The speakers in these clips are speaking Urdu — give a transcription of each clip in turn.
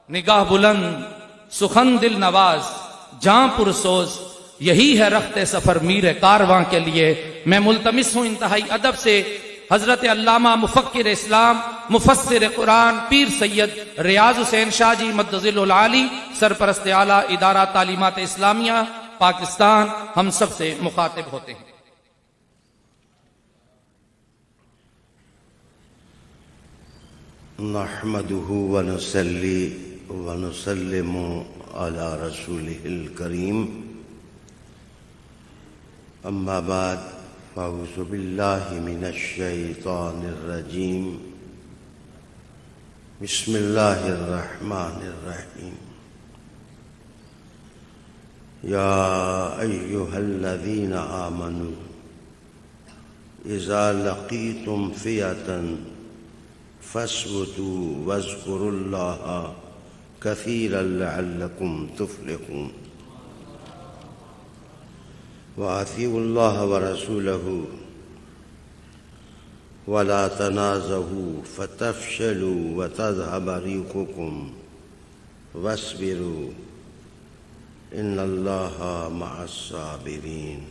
نگاہ بلند، سخن دل نواز، جاں پرسوز، یہی ہے رخت سفر میر کارواں کے لیے۔ میں ملتمس ہوں انتہائی ادب سے حضرت علامہ مفکر اسلام، مفسر قرآن، پیر سید ریاض حسین شاہ جی مدظل العالی، سرپرست اعلیٰ ادارہ تعلیمات اسلامیہ پاکستان، ہم سب سے مخاطب ہوتے ہیں۔ نحمده ونصلي ونسلم على رسوله الكريم، اما بعد، فاعوذ بالله من الشيطان الرجيم، بسم الله الرحمن الرحيم۔ يا أيها الذين آمنوا إذا لقيتم فئة فاثبتوا واذكروا الله كثيرا لعلكم تفلحون، وأطيعوا الله ورسوله ولا تنازعوا فتفشلوا وتذهب ريحكم واصبروا إن الله مع الصابرين۔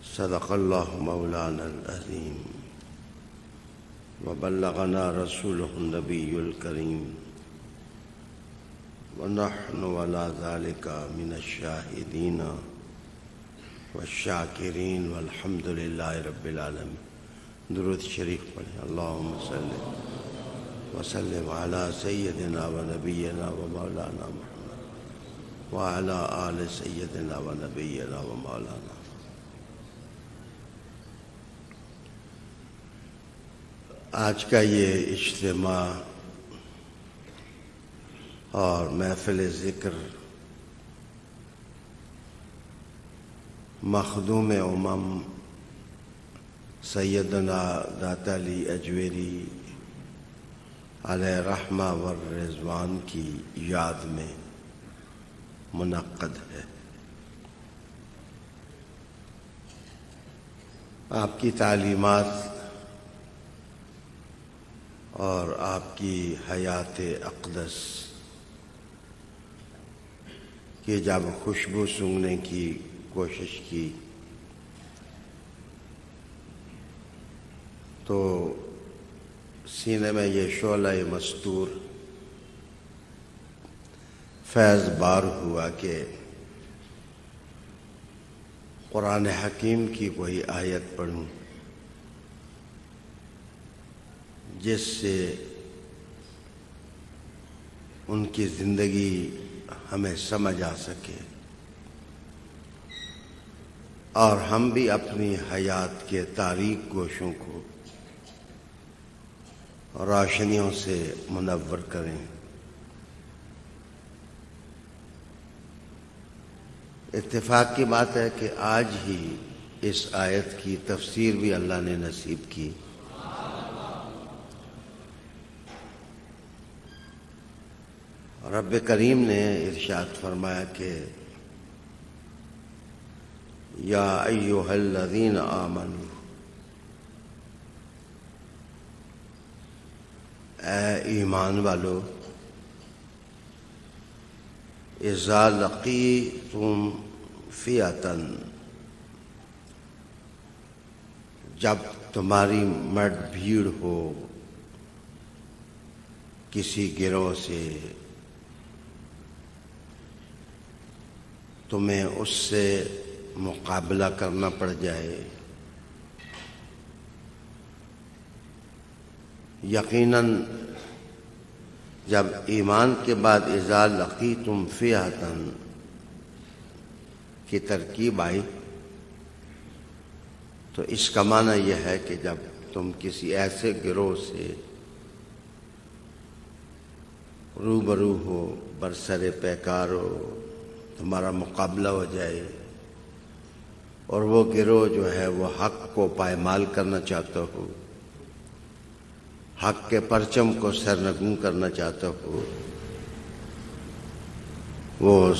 صدق الله مولانا العظيم وبلغنا رسوله النبي الكريم، ونحن على ذلك من الشاهدين والشاکرین، والحمد للہ رب العالمین۔ درود شریف پڑھیں۔ اللہم صلی وسلم علی سیدنا و نبینا و مولانا محمد وعلی آل سیدنا و نبینا و مولانا۔ آج کا یہ اجتماع اور محفل ذکر مخدوم امم سیدنا داتا علی اجویری علیہ رحمہ والرضوان کی یاد میں منعقد ہے۔ آپ کی تعلیمات اور آپ کی حیات اقدس کی جب خوشبو سونگھنے کی کوشش کی تو سینے میں یہ شعلہ مستور فیض بار ہوا کہ قرآن حکیم کی کوئی آیت پڑھوں جس سے ان کی زندگی ہمیں سمجھ آ سکے اور ہم بھی اپنی حیات کے تاریک گوشوں کو روشنیوں سے منور کریں۔ اتفاق کی بات ہے کہ آج ہی اس آیت کی تفسیر بھی اللہ نے نصیب کی۔ رب کریم نے ارشاد فرمایا کہ یا ایھا الذین آمنوا، اے ایمان والو، اذا لقیتم فئۃ، جب تمہاری مرد بھیڑ ہو کسی گروہ سے، تمہیں اس سے مقابلہ کرنا پڑ جائے، یقیناً جب ایمان کے بعد اذا لقیتم فئۃ کی ترکیب آئی تو اس کا معنی یہ ہے کہ جب تم کسی ایسے گروہ سے روبرو ہو، برسر پیکار ہو، تمہارا مقابلہ ہو جائے اور وہ گروہ جو ہے وہ حق کو پائمال کرنا چاہتا ہو، حق کے پرچم کو سرنگوں کرنا چاہتا ہو، وہ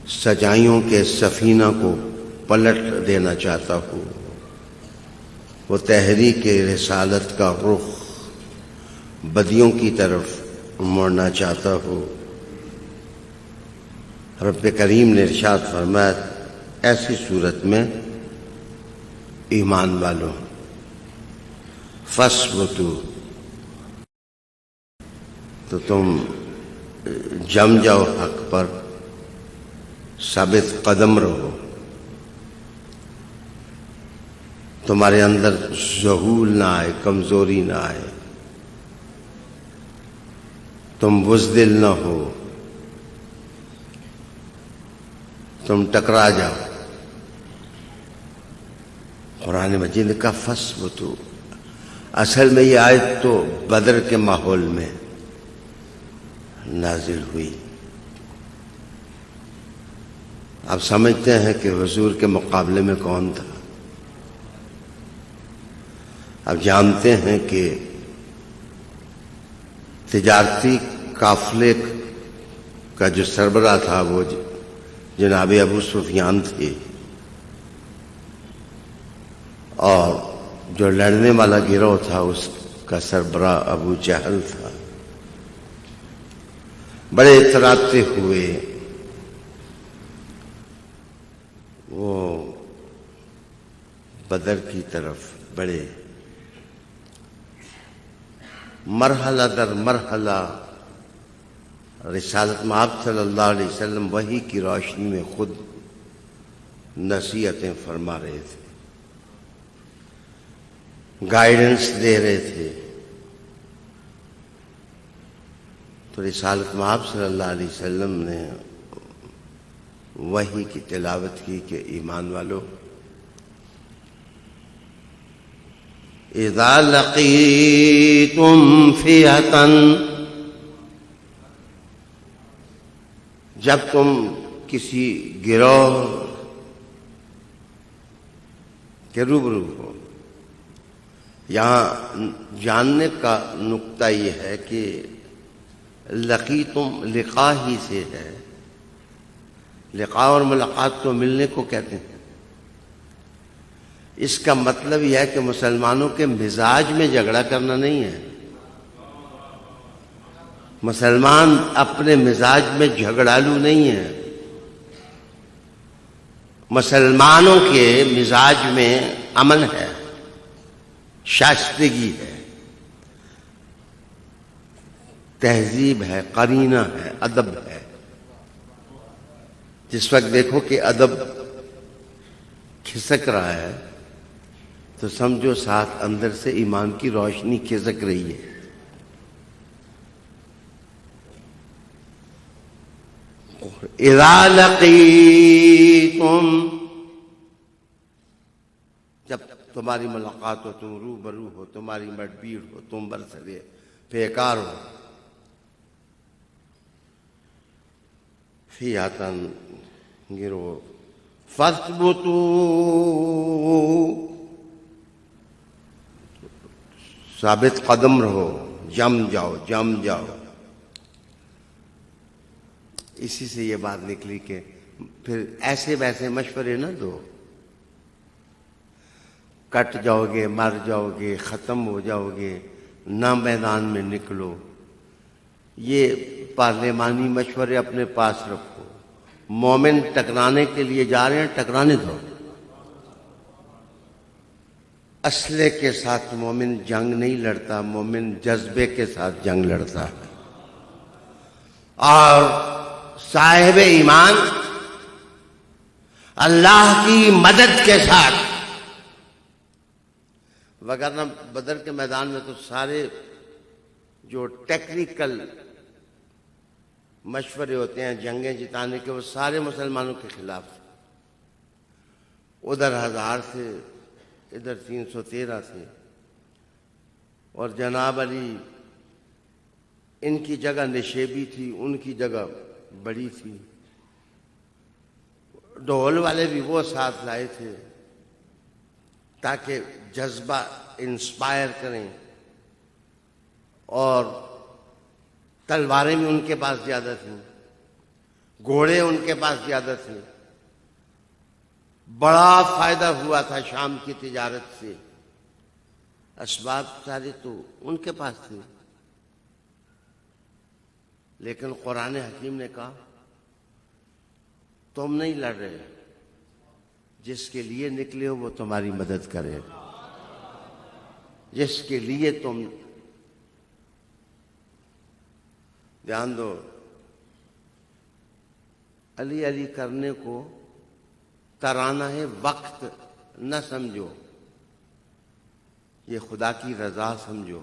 سجائیوں کے سفینہ کو پلٹ دینا چاہتا ہو، وہ تحریک رسالت کا رخ بدیوں کی طرف موڑنا چاہتا ہو، رب کریم نے ارشاد فرمایا ایسی صورت میں ایمان والوں فَاثْبُتُوا، تو تم جم جاؤ حق پر، ثابت قدم رہو، تمہارے اندر ذہول نہ آئے، کمزوری نہ آئے، تم بزدل نہ ہو، تم ٹکرا جاؤ۔ قرآن مجید نے کہا فَاثْبُتُوا، اصل میں یہ آیت تو بدر کے ماحول میں نازل ہوئی۔ آپ سمجھتے ہیں کہ حضور کے مقابلے میں کون تھا؟ آپ جانتے ہیں کہ تجارتی قافلے کا جو سربراہ تھا وہ جناب ابو سفیان تھے، اور جو لڑنے والا گروہ تھا اس کا سربراہ ابو جہل تھا۔ بڑے اتراتے ہوئے وہ بدر کی طرف بڑے، مرحلہ در مرحلہ رسالت مآب صلی اللہ علیہ وسلم وحی کی روشنی میں خود نصیحتیں فرما رہے تھے، گائیڈنس دے رہے تھے۔ تو رسالت مآب صلی اللہ علیہ وسلم نے وحی کی تلاوت کی کہ ایمان والو، اذا لقیتم فئۃ، جب تم کسی گروہ کے روبرو ہو، یہاں جاننے کا نقطہ یہ ہے کہ لقیتم لقا ہی سے ہے، لقاء اور ملاقات تو ملنے کو کہتے ہیں۔ اس کا مطلب یہ ہے کہ مسلمانوں کے مزاج میں جھگڑا کرنا نہیں ہے، مسلمان اپنے مزاج میں جھگڑالو نہیں ہے، مسلمانوں کے مزاج میں امن ہے، شائستگی ہے، تہذیب ہے، قرینہ ہے، ادب ہے۔ جس وقت دیکھو کہ ادب کھسک رہا ہے تو سمجھو ساتھ اندر سے ایمان کی روشنی کھسک رہی ہے۔ اذا لقیتم، جب تمہاری ملاقات ہو، تم روبرو ہو، تمہاری مڈبیڑ ہو، تم برسرے پیکار ہو، فئۃ گروہ، فاثبتوا، ثابت قدم رہو، جم جاؤ، جم جاؤ۔ اسی سے یہ بات نکلی کہ پھر ایسے ویسے مشورے نہ دو، کٹ جاؤ گے، مر جاؤ گے، ختم ہو جاؤ گے، نہ میدان میں نکلو۔ یہ پارلیمانی مشورے اپنے پاس رکھو۔ مومن ٹکرانے کے لیے جا رہے ہیں، ٹکرانے دو۔ اسلحے کے ساتھ مومن جنگ نہیں لڑتا، مومن جذبے کے ساتھ جنگ لڑتا ہے۔ اور صاحب ایمان اللہ کی مدد کے ساتھ، وگرنہ بدر کے میدان میں تو سارے جو ٹیکنیکل مشورے ہوتے ہیں جنگیں جتانے کے، وہ سارے مسلمانوں کے خلاف تھے۔ ادھر 1000 تھے، ادھر 313 تھے، اور جناب علی ان کی جگہ نشیبی تھی، ان کی جگہ بڑی تھی۔ ڈھول والے بھی وہ ساتھ لائے تھے تاکہ جذبہ انسپائر کریں، اور تلواریں بھی ان کے پاس زیادہ تھیں، گھوڑے ان کے پاس زیادہ تھے۔ بڑا فائدہ ہوا تھا شام کی تجارت سے، اسباب سارے تو ان کے پاس تھے۔ لیکن قرآن حکیم نے کہا تم نہیں لڑ رہے، جس کے لیے نکلے ہو وہ تمہاری مدد کرے، جس کے لیے تم دھیان دو۔ علی علی کرنے کو ترانہ ہے، وقت نہ سمجھو، یہ خدا کی رضا سمجھو۔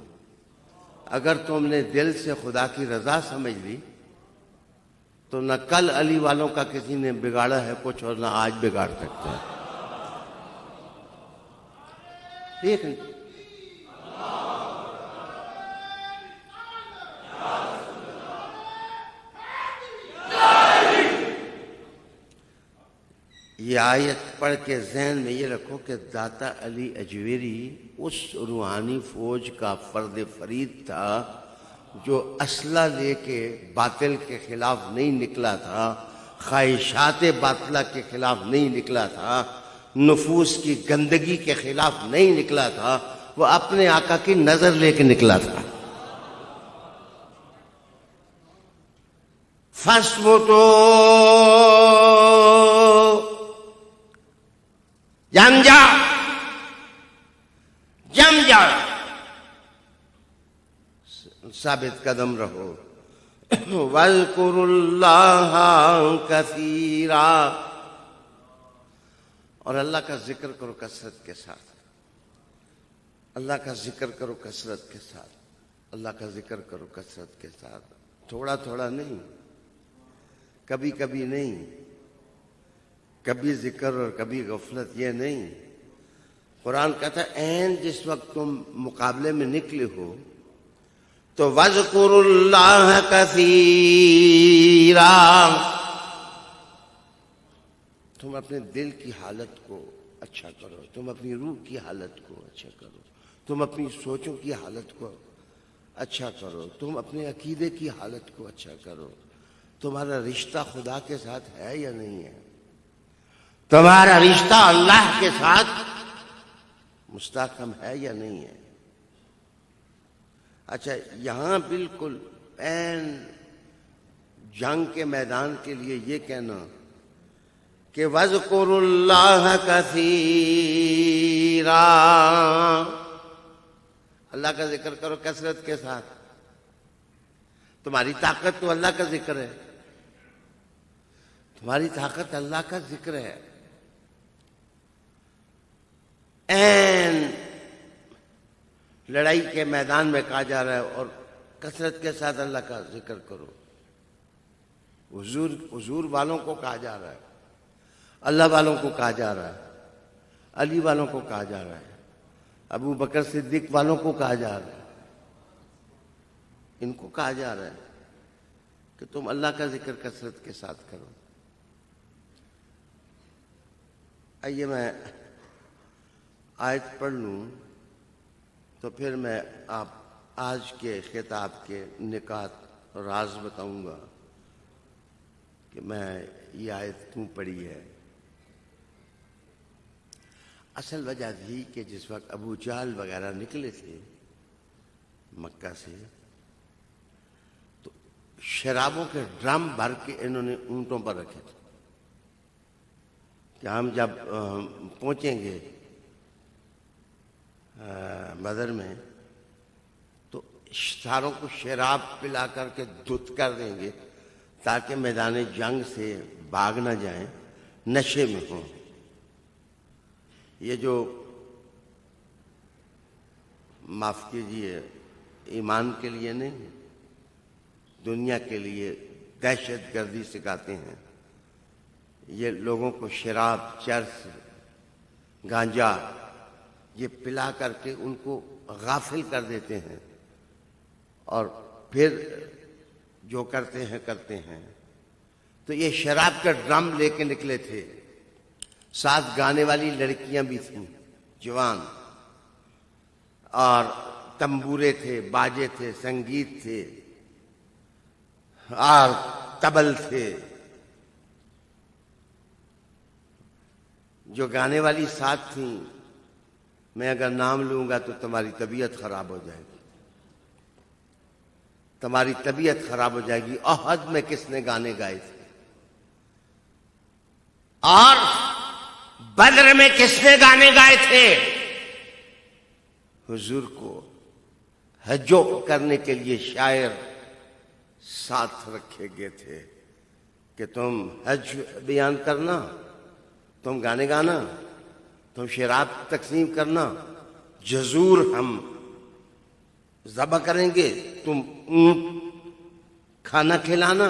اگر تم نے دل سے خدا کی رضا سمجھ لی تو نہ کل علی والوں کا کسی نے بگاڑا ہے کچھ، اور نہ آج بگاڑ سکتے ہیں۔ ٹھیک ہے؟ یہ آیت پڑھ کے ذہن میں یہ رکھو کہ داتا علی اجویری اس روحانی فوج کا فرد فرید تھا جو اسلحہ لے کے باطل کے خلاف نہیں نکلا تھا، خواہشات باطلہ کے خلاف نہیں نکلا تھا، نفوس کی گندگی کے خلاف نہیں نکلا تھا، وہ اپنے آقا کی نظر لے کے نکلا تھا۔ فَاسْبُتُوا جم جا ثابت قدم رہو۔ وَاذْكُرُوا اللَّهَ كَثِيرًا، اور اللہ کا ذکر کرو کثرت کے ساتھ، اللہ کا ذکر کرو کثرت کے ساتھ، اللہ کا ذکر کرو کثرت کے ساتھ، تھوڑا تھوڑا نہیں، کبھی کبھی نہیں، کبھی ذکر اور کبھی غفلت، یہ نہیں۔ قرآن کہتا ہے عین جس وقت تم مقابلے میں نکلے ہو تو وَاذْكُرُوا اللَّهَ كَثِيرًا، تم اپنے دل کی حالت کو اچھا کرو، تم اپنی روح کی حالت کو اچھا کرو، تم اپنی سوچوں کی حالت کو اچھا کرو، تم اپنے عقیدے کی حالت کو اچھا کرو۔ تمہارا رشتہ خدا کے ساتھ ہے یا نہیں ہے؟ تمہارا رشتہ اللہ کے ساتھ مستحکم ہے یا نہیں ہے؟ اچھا، یہاں بالکل عین جنگ کے میدان کے لیے یہ کہنا کہ وَاذْكُرُوا اللَّهَ كَثِيرًا، اللہ کا ذکر کرو کثرت کے ساتھ۔ تمہاری طاقت تو اللہ کا ذکر ہے، تمہاری طاقت اللہ کا ذکر ہے۔ این لڑائی کے میدان میں کہا جا رہا ہے اور کثرت کے ساتھ اللہ کا ذکر کرو۔ حضور والوں کو کہا جا رہا ہے، اللہ والوں کو کہا جا رہا ہے، علی والوں کو کہا جا رہا ہے، ابو بکر صدیق والوں کو کہا جا رہا ہے، ان کو کہا جا رہا ہے کہ تم اللہ کا ذکر کثرت کے ساتھ کرو۔ آئیے میں آیت پڑھ لوں تو پھر میں آپ آج کے خطاب کے نکات راز بتاؤں گا کہ میں یہ آیت کیوں پڑھی ہے۔ اصل وجہ تھی کہ جس وقت ابو جہل وغیرہ نکلے تھے مکہ سے تو شرابوں کے ڈرم بھر کے انہوں نے اونٹوں پر رکھے تھے کہ ہم جب پہنچیں گے بدر میں تو ساروں کو شراب پلا کر کے دھت کر دیں گے تاکہ میدان جنگ سے بھاگ نہ جائیں، نشے میں ہوں۔ یہ جو معاف کیجیے ایمان کے لیے نہیں، دنیا کے لیے دہشت گردی سکھاتے ہیں۔ یہ لوگوں کو شراب، چرس، گانجا یہ پلا کر کے ان کو غافل کر دیتے ہیں اور پھر جو کرتے ہیں۔ تو یہ شراب کا ڈرم لے کے نکلے تھے، ساتھ گانے والی لڑکیاں بھی تھیں جوان، اور تنبورے تھے، باجے تھے، سنگیت تھے اور طبل تھے۔ جو گانے والی ساتھ تھیں، میں اگر نام لوں گا تو تمہاری طبیعت خراب ہو جائے گی۔ تمہاری طبیعت خراب ہو جائے گی. احد میں کس نے گانے گائے تھے؟ اور بدر میں کس نے گانے گائے تھے؟ حضور کو حجو کرنے کے لیے شاعر ساتھ رکھے گئے تھے کہ تم حج بیان کرنا، تم گانے گانا، تم شراب تقسیم کرنا، جزور ہم ذبح کریں گے، تم اونٹ کھانا کھلانا.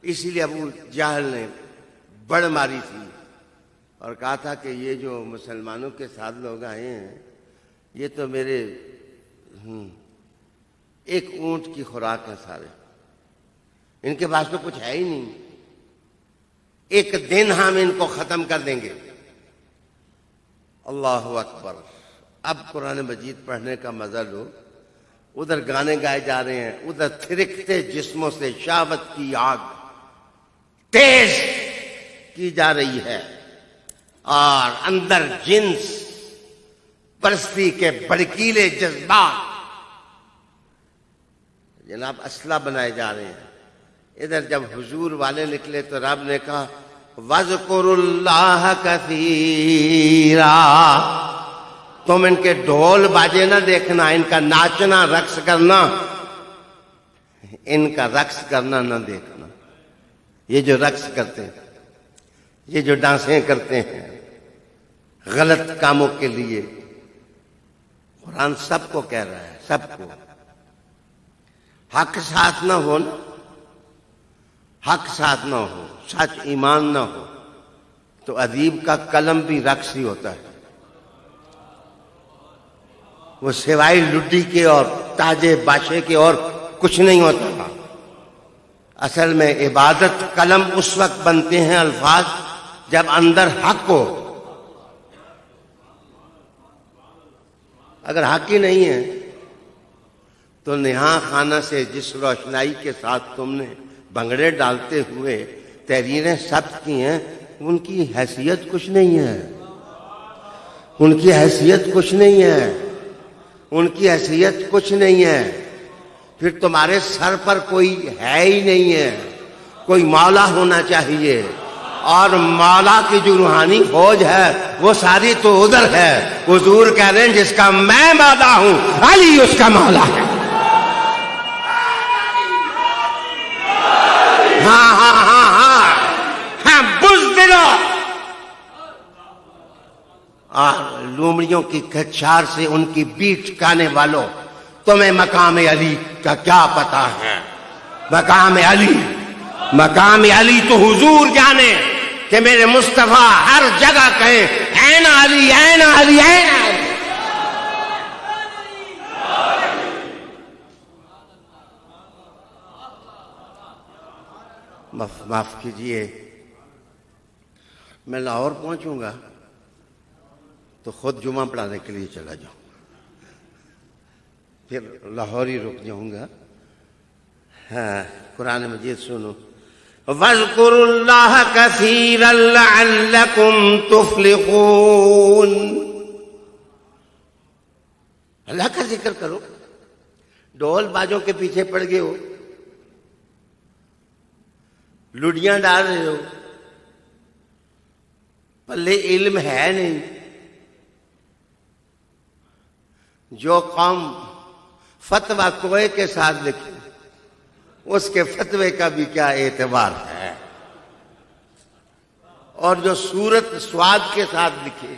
اسی لیے ابو جہل نے بڑ ماری تھی اور کہا تھا کہ یہ جو مسلمانوں کے ساتھ لوگ آئے ہیں یہ تو میرے ایک اونٹ کی خوراک ہے سارے، ان کے پاس تو کچھ ہے ہی نہیں، ایک دن ہم ان کو ختم کر دیں گے. اللہ اکبر. اب قرآن مجید پڑھنے کا مزہ لو. ادھر گانے گائے جا رہے ہیں، ادھر تھرکتے جسموں سے شہوت کی آگ تیز کی جا رہی ہے اور اندر جنس پرستی کے بڑکیلے جذبات جناب اسلحہ بنائے جا رہے ہیں. ادھر جب حضور والے نکلے تو رب نے کہا وَاذْكُرُوا اللَّهَ كَثِيرًا. تم ان کے ڈھول باجے نہ دیکھنا، ان کا ناچنا رقص کرنا، ان کا رقص کرنا نہ دیکھنا. یہ جو رقص کرتے ہیں، یہ جو ڈانسیں کرتے ہیں غلط کاموں کے لیے، قرآن سب کو کہہ رہا ہے، سب کو. حق ساتھ نہ ہو نا، حق ساتھ نہ ہو، سچ ایمان نہ ہو تو ادیب کا قلم بھی رقص ہی ہوتا ہے. وہ سوائے لڈی کے اور تاجے باشے کے اور کچھ نہیں ہوتا. اصل میں عبادت قلم اس وقت بنتے ہیں الفاظ جب اندر حق ہو. اگر حق ہی نہیں ہے تو نہا خانہ سے جس روشنائی کے ساتھ تم نے بنگڑے ڈالتے ہوئے تحریریں ثبت کی ہیں ان کی حیثیت کچھ نہیں ہے، ان کی حیثیت کچھ نہیں ہے، ان کی حیثیت کچھ نہیں ہے. پھر تمہارے سر پر کوئی ہے ہی نہیں ہے. کوئی مولا ہونا چاہیے، اور مولا کی جو روحانی فوج ہے وہ ساری تو ادھر ہے. حضور کہہ رہے ہیں جس کا میں مولا ہوں علی اس کا مولا ہے. ہاں ہاں ہاں ہاں ہاں بزدلو اور لومڑیوں کی کچھار سے ان کی بیٹ کھانے والوں، تمہیں مقام علی کا کیا پتا ہے؟ مقام علی، مقام علی تو حضور جانے کہ میرے مصطفیٰ ہر جگہ کہیں این علی این علی این علی. معاف کیجئے، میں لاہور پہنچوں گا تو خود جمعہ پڑھانے کے لیے چلا جاؤں، پھر لاہور ہی رک جاؤں گا. ہاں قرآن مجید سنو. وَاذْكُرُوا اللَّهَ كَثِيرًا لَعَلَّكُمْ تُفْلِحُونَ. اللہ کا ذکر کرو. ڈھول باجوں کے پیچھے پڑ گئے ہو، لڑیاں ڈال رہے ہو، پلے علم ہے نہیں. جو قوم فتویٰ کوئے کے ساتھ لکھی اس کے فتوے کا بھی کیا اعتبار ہے، اور جو سورت سواد کے ساتھ لکھی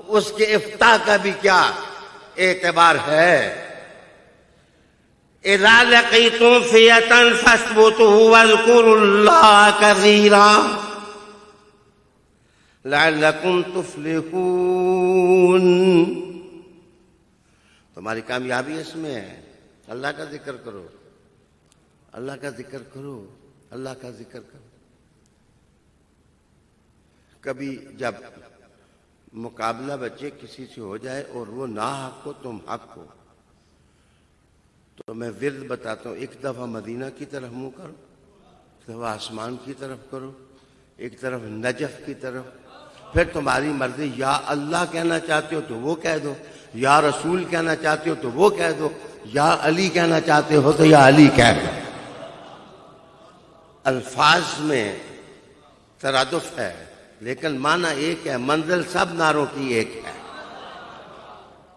اس کے افتاء کا بھی کیا اعتبار ہے. اذا لقيتم فئة فاثبتوا واذكروا الله كثيرا لعلكم تفلحون. تمہاری کامیابی اس میں ہے. اللہ کا ذکر کرو، اللہ کا ذکر کرو، اللہ کا ذکر کرو. کبھی جب مقابلہ بچے کسی سے ہو جائے اور وہ ناحق ہو تم حق ہو تو میں ورد بتاتا ہوں. ایک دفعہ مدینہ کی طرف منہ کرو، ایک دفعہ آسمان کی طرف کرو، ایک طرف نجف کی طرف. پھر تمہاری مرضی، یا اللہ کہنا چاہتے ہو تو وہ کہہ دو، یا رسول کہنا چاہتے ہو تو وہ کہہ دو، یا علی کہنا چاہتے ہو تو یا علی کہہ دو. الفاظ میں ترادف ہے لیکن معنی ایک ہے. منزل سب نعروں کی ایک ہے.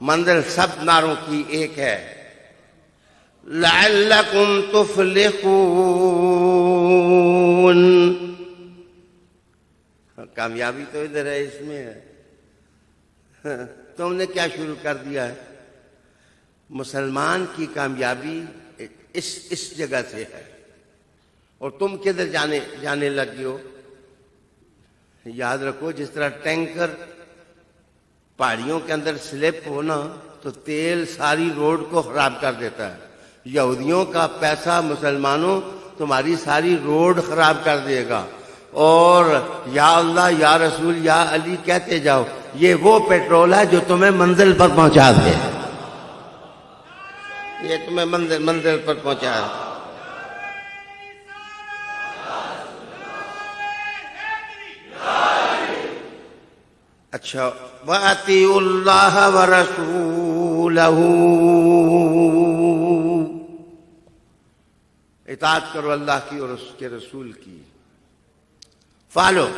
منزل سب نعروں کی ایک ہے. لعلکم تفلحون. کامیابی تو ادھر ہے، اس میں ہے. تم نے کیا شروع کر دیا ہے؟ مسلمان کی کامیابی اس جگہ سے ہے، اور تم کدھر جانے لگے ہو؟ یاد رکھو، جس طرح ٹینکر پہاڑیوں کے اندر سلپ ہونا تو تیل ساری روڈ کو خراب کر دیتا ہے. یہودیوں کا پیسہ مسلمانوں تمہاری ساری روڈ خراب کر دے گا. اور یا اللہ یا رسول یا علی کہتے جاؤ، یہ وہ پیٹرول ہے جو تمہیں منزل پر پہنچا دے. یہ تمہیں منزل پر پہنچا دے. اچھا، وَأَطِيعُوا اللَّهَ وَرَسُولَهُ. اطاعت کرو اللہ کی اور اس کے رسول کی. فالو،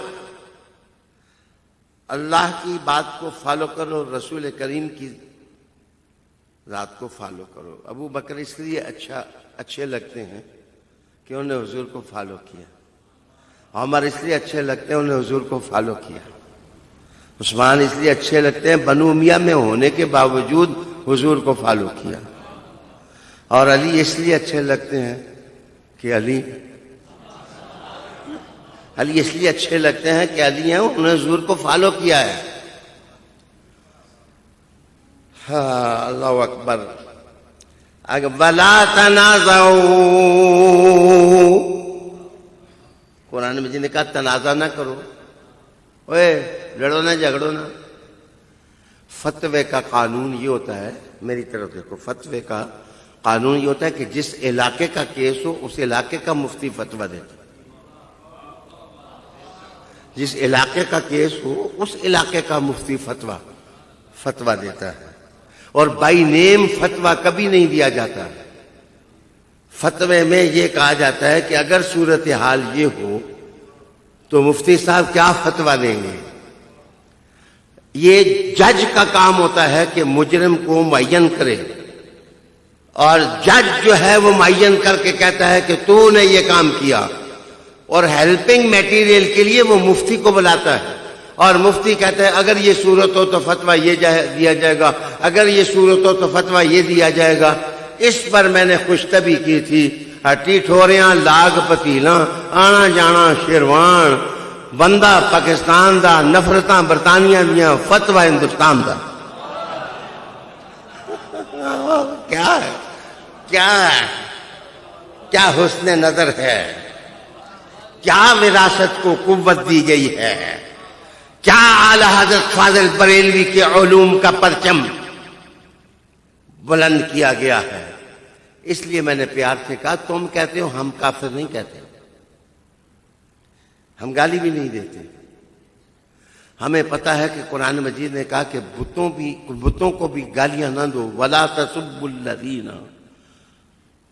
اللہ کی بات کو فالو کرو، رسول کریم کی ذات کو فالو کرو. ابو بکر اس لیے اچھے لگتے ہیں کہ انہوں نے حضور کو فالو کیا. عمر اس لیے اچھے لگتے ہیں، انہوں نے حضور کو فالو کیا. عثمان اس لیے اچھے لگتے ہیں، بنو امیہ میں ہونے کے باوجود حضور کو فالو کیا. اور علی اس لیے اچھے لگتے ہیں کہ علی اس لیے اچھے لگتے ہیں کہ علی ہیں، انہوں نے حضور کو فالو کیا ہے. ہاں، اللہ اکبر. وَلَا تَنَازَعُوا. قرآن مجید نے کہا تنازع نہ کرو. اوے لڑو نہ، جھگڑو نہ. فتوے کا قانون یہ ہوتا ہے، میری طرف دیکھو، فتوے کا قانون یہ ہوتا ہے کہ جس علاقے کا کیس ہو اس علاقے کا مفتی فتویٰ دیتا ہے. جس علاقے کا کیس ہو اس علاقے کا مفتی فتویٰ دیتا ہے. اور بائی نیم فتویٰ کبھی نہیں دیا جاتا. فتوے میں یہ کہا جاتا ہے کہ اگر صورتحال یہ ہو تو مفتی صاحب کیا فتویٰ دیں گے. یہ جج کا کام ہوتا ہے کہ مجرم کو معین کرے، اور جج جو ہے وہ معین کر کے کہتا ہے کہ تو نے یہ کام کیا. اور ہیلپنگ میٹیریل کے لیے وہ مفتی کو بلاتا ہے، اور مفتی کہتا ہے اگر یہ صورت ہو تو فتویٰ یہ دیا جائے گا، اگر یہ صورت ہو تو فتویٰ یہ دیا جائے گا. اس پر میں نے خوشتبی کی تھی. ہٹی ٹھوریاں لاگ پتیلاں، آنا جانا شیروان، بندہ پاکستان دا، نفرتاں برطانیہ دیاں، فتویٰ ہندوستان دا. کیا ہے، کیا حسن نظر ہے، کیا وراثت کو قوت دی گئی ہے، کیا اعلی حضرت فاضل بریلوی کے علوم کا پرچم بلند کیا گیا ہے. اس لیے میں نے پیار سے کہا تم کہتے ہو، ہم کافر نہیں کہتے، ہم گالی بھی نہیں دیتے. ہمیں پتہ ہے کہ قرآن مجید نے کہا کہ بتوں کو بھی گالیاں نہ دو. وَلَا تَسُبُّوا الَّذِينَ.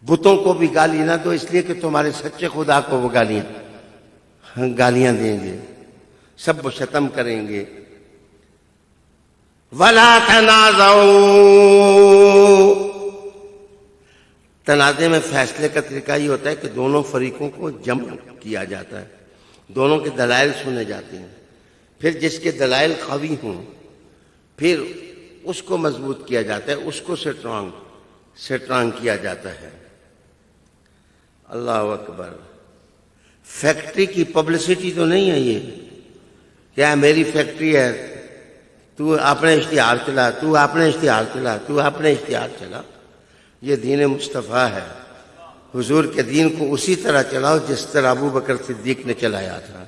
بتوں کو بھی گالی نہ دو، اس لیے کہ تمہارے سچے خدا کو وہ گالیاں دیں گے، سب و شتم کریں گے. وَلَا تَنَازَعُوا. تنازع میں فیصلے کا طریقہ یہ ہوتا ہے کہ دونوں فریقوں کو جمع کیا جاتا ہے، دونوں کے دلائل سنے جاتے ہیں، پھر جس کے دلائل قوی ہوں پھر اس کو مضبوط کیا جاتا ہے، اس کو سٹرانگ کیا جاتا ہے. اللہ اکبر. فیکٹری کی پبلسٹی تو نہیں ہے یہ، کیا میری فیکٹری ہے، تو اپنے اشتہار چلا، تو اپنے اشتہار چلا، تو اپنے اشتہار چلا. یہ دین مصطفیٰ ہے. حضور کے دین کو اسی طرح چلاؤ جس طرح ابو بکر صدیق نے چلایا تھا،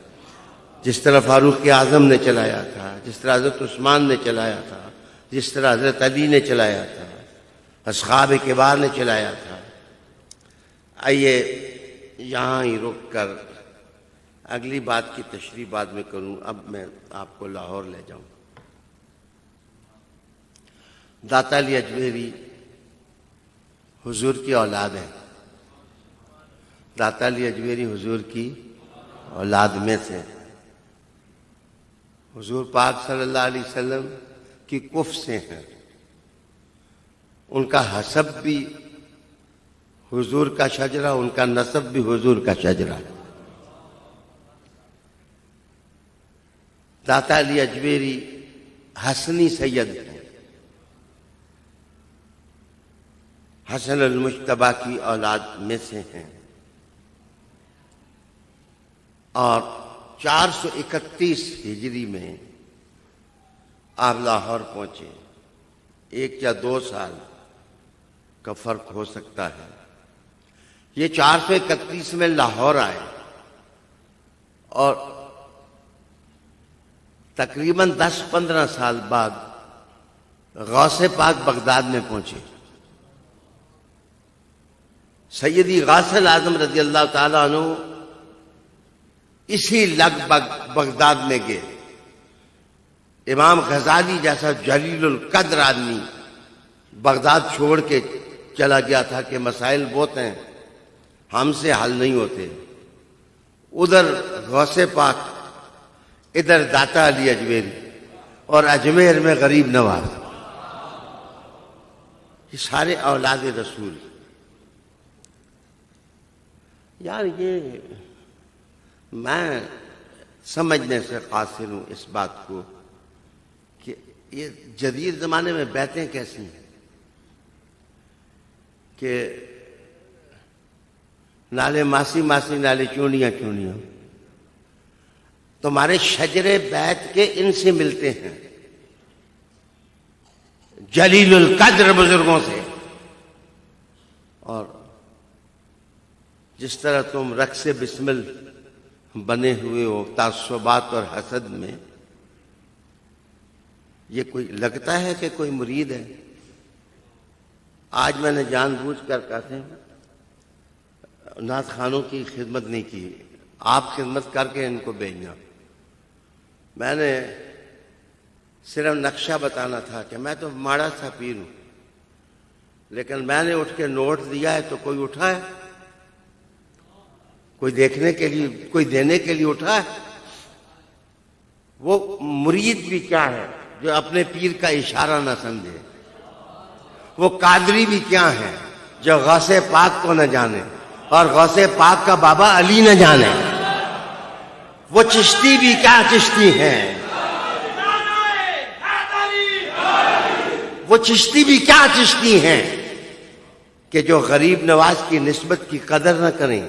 جس طرح فاروق اعظم نے چلایا تھا، جس طرح حضرت عثمان نے چلایا تھا، جس طرح حضرت علی نے چلایا تھا، اصحاب کبار نے چلایا تھا. آئیے یہاں ہی رک کر اگلی بات کی تشریح بعد میں کروں. اب میں آپ کو لاہور لے جاؤں. داتا علی اجمیری حضور کی اولاد ہیں. داتا علی اجمیری حضور کی اولاد میں سے. حضور پاک صلی اللہ علیہ وسلم کی کف سے ہیں. ان کا حسب بھی حضور کا شجرہ، ان کا نسب بھی حضور کا شجرہ. داتا علی اجمیری حسنی سید ہیں. حسن المجتبیٰ کی اولاد میں سے ہیں. اور 431 ہجری میں آپ لاہور پہنچے. 1 یا 2 سال کا فرق ہو سکتا ہے. یہ 431 میں لاہور آئے اور تقریباً 10-15 سال بعد غوث پاک بغداد میں پہنچے. سیدی غوث اعظم رضی اللہ تعالیٰ عنہ اسی لگ بھگ بغداد میں گئے. امام غزالی جیسا جلیل القدر آدمی بغداد چھوڑ کے چلا گیا تھا کہ مسائل بہت ہیں، ہم سے حل نہیں ہوتے. ادھر غوث پاک، ادھر داتا علی اجمیری، اور اجمیر میں غریب نواز. یہ سارے اولاد رسول. یار یہ میں سمجھنے سے قاصر ہوں اس بات کو کہ یہ جدید زمانے میں بیعتیں کیسی ہیں کہ نالے ماسی ماسی نالے چونیاں چونیاں. تمہارے شجرے بیعت کے ان سے ملتے ہیں، جلیل القدر بزرگوں سے. اور جس طرح تم رقص بسمل بنے ہوئے ہو تعصبات اور حسد میں، یہ کوئی لگتا ہے کہ کوئی مرید ہے. آج میں نے جان بوجھ کر کہتے ہیں نعت خانوں کی خدمت نہیں کی. آپ خدمت کر کے ان کو بھیجنا. میں نے صرف نقشہ بتانا تھا کہ میں تو ماڑا سا پیر ہوں، لیکن میں نے اٹھ کے نوٹ دیا ہے تو کوئی اٹھا ہے؟ کوئی دیکھنے کے لیے، کوئی دینے کے لیے اٹھا ہے؟ وہ مرید بھی کیا ہے جو اپنے پیر کا اشارہ نہ سمجھے. وہ قادری بھی کیا ہے جو غوث پاک کو نہ جانے اور غوث پاک کا بابا علی نہ جانے. وہ چشتی بھی کیا چشتی ہیں، وہ چشتی بھی کیا چشتی ہیں کہ جو غریب نواز کی نسبت کی قدر نہ کریں.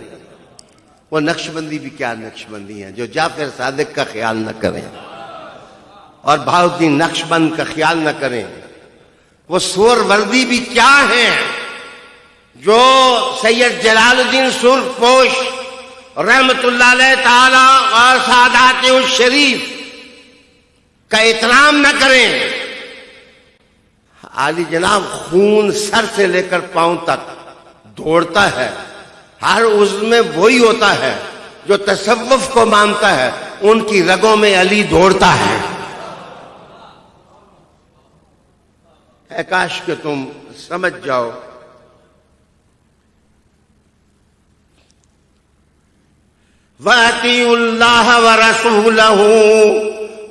وہ نقش بندی بھی کیا نقش بندی ہیں جو جعفر صادق کا خیال نہ کریں اور بہاؤالدین نقش بند کا خیال نہ کریں. وہ سور وردی بھی کیا ہیں جو سید جلال الدین سرخ پوش رحمت اللہ علیہ تعالی اور سادات الشریف کا احترام نہ کریں. عالی جناب خون سر سے لے کر پاؤں تک دوڑتا ہے. ہر عضو میں وہی ہوتا ہے جو تصوف کو مانتا ہے. ان کی رگوں میں علی دوڑتا ہے. اے کاش کہ تم سمجھ جاؤ. وَأَطِيعُوا اللَّهَ وَرَسُولَهُ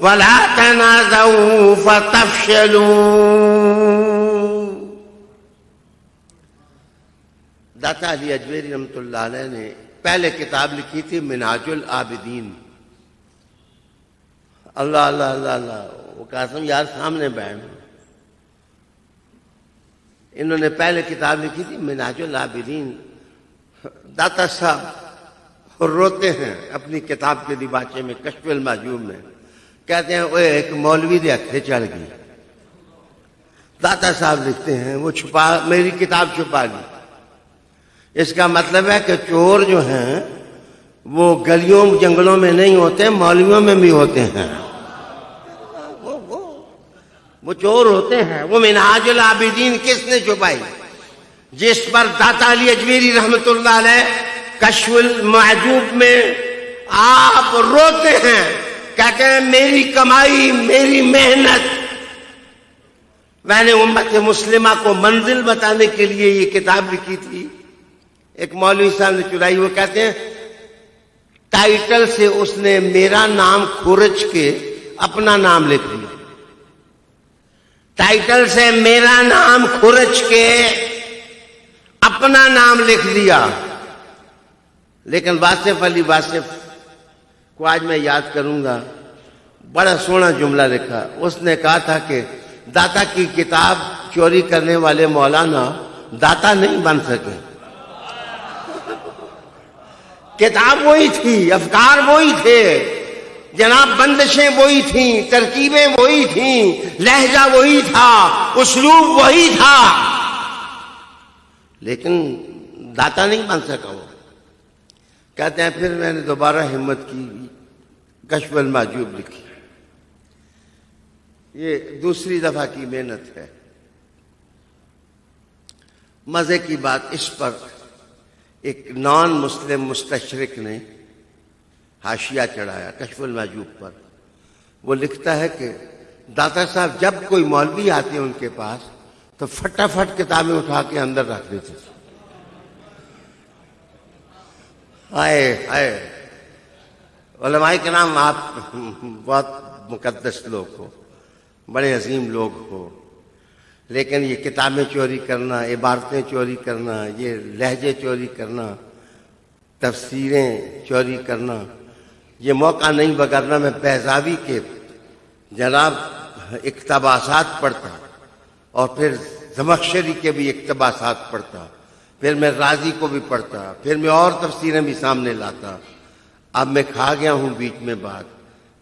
وَلَا تَنَازَعُوا فَتَفْشَلُوا. داتا علی اجمیری رحمۃ اللہ علیہ نے پہلے کتاب لکھی تھی منہاج العابدین. اللہ اللہ اللہ اللہ. وہ قاسم یار سامنے بیٹھ. انہوں نے پہلے کتاب لکھی تھی منہاج العابدین. داتا صاحب روتے ہیں اپنی کتاب کے دیباچے میں کشف المحجوب میں. کہتے ہیں وہ ایک مولوی دے ہتھے چڑھ گئی. داتا صاحب لکھتے ہیں وہ میری کتاب چھپا لی. اس کا مطلب ہے کہ چور جو ہیں وہ گلیوں جنگلوں میں نہیں ہوتے، مولویوں میں بھی ہوتے ہیں. وہ چور ہوتے ہیں. وہ منہاج العابدین کس نے چھپائی؟ جس پر داتا علی اجمیری رحمت اللہ علیہ کشف المحجوب میں آپ روتے ہیں، کہتے ہیں میری کمائی، میری محنت میں نے امت مسلمہ کو منزل بتانے کے لیے یہ کتاب لکھی تھی. ایک مولوی صاحب نے چرائی، وہ کہتے ہیں ٹائٹل سے اس نے میرا نام کھورچ کے اپنا نام لکھ لیا. ٹائٹل سے میرا نام کھورچ کے اپنا نام لکھ دیا. لیکن واصف علی واصف کو آج میں یاد کروں گا، بڑا سونا جملہ لکھا. اس نے کہا تھا کہ داتا کی کتاب چوری کرنے والے مولانا داتا نہیں بن سکے. کتاب وہی تھی، افکار وہی تھے جناب، بندشیں وہی تھیں، ترکیبیں وہی تھیں، لہجہ وہی تھا، اسلوب وہی تھا، لیکن داتا نہیں بن سکا وہ. کہتے ہیں پھر میں نے دوبارہ ہمت کی، کشف المحجوب لکھی. یہ دوسری دفعہ کی محنت ہے. مزے کی بات، اس پر ایک نان مسلم مستشرق نے حاشیہ چڑھایا کشف المحجوب پر. وہ لکھتا ہے کہ داتا صاحب جب کوئی مولوی آتے ہیں ان کے پاس تو فٹافٹ کتابیں اٹھا کے اندر رکھ دیتے تھے. ہائے ہائے، علماء کرام آپ بہت مقدس لوگ ہو، بڑے عظیم لوگ ہو، لیکن یہ کتابیں چوری کرنا، عبارتیں چوری کرنا، یہ لہجے چوری کرنا، تفسیریں چوری کرنا، یہ موقع نہیں. وگرنہ میں بیضاوی کے جناب اقتباسات پڑھتا، اور پھر زمخشری کے بھی اقتباسات پڑھتا، پھر میں رازی کو بھی پڑھتا، پھر میں اور تفسیریں بھی سامنے لاتا. اب میں کھا گیا ہوں بیچ میں بات.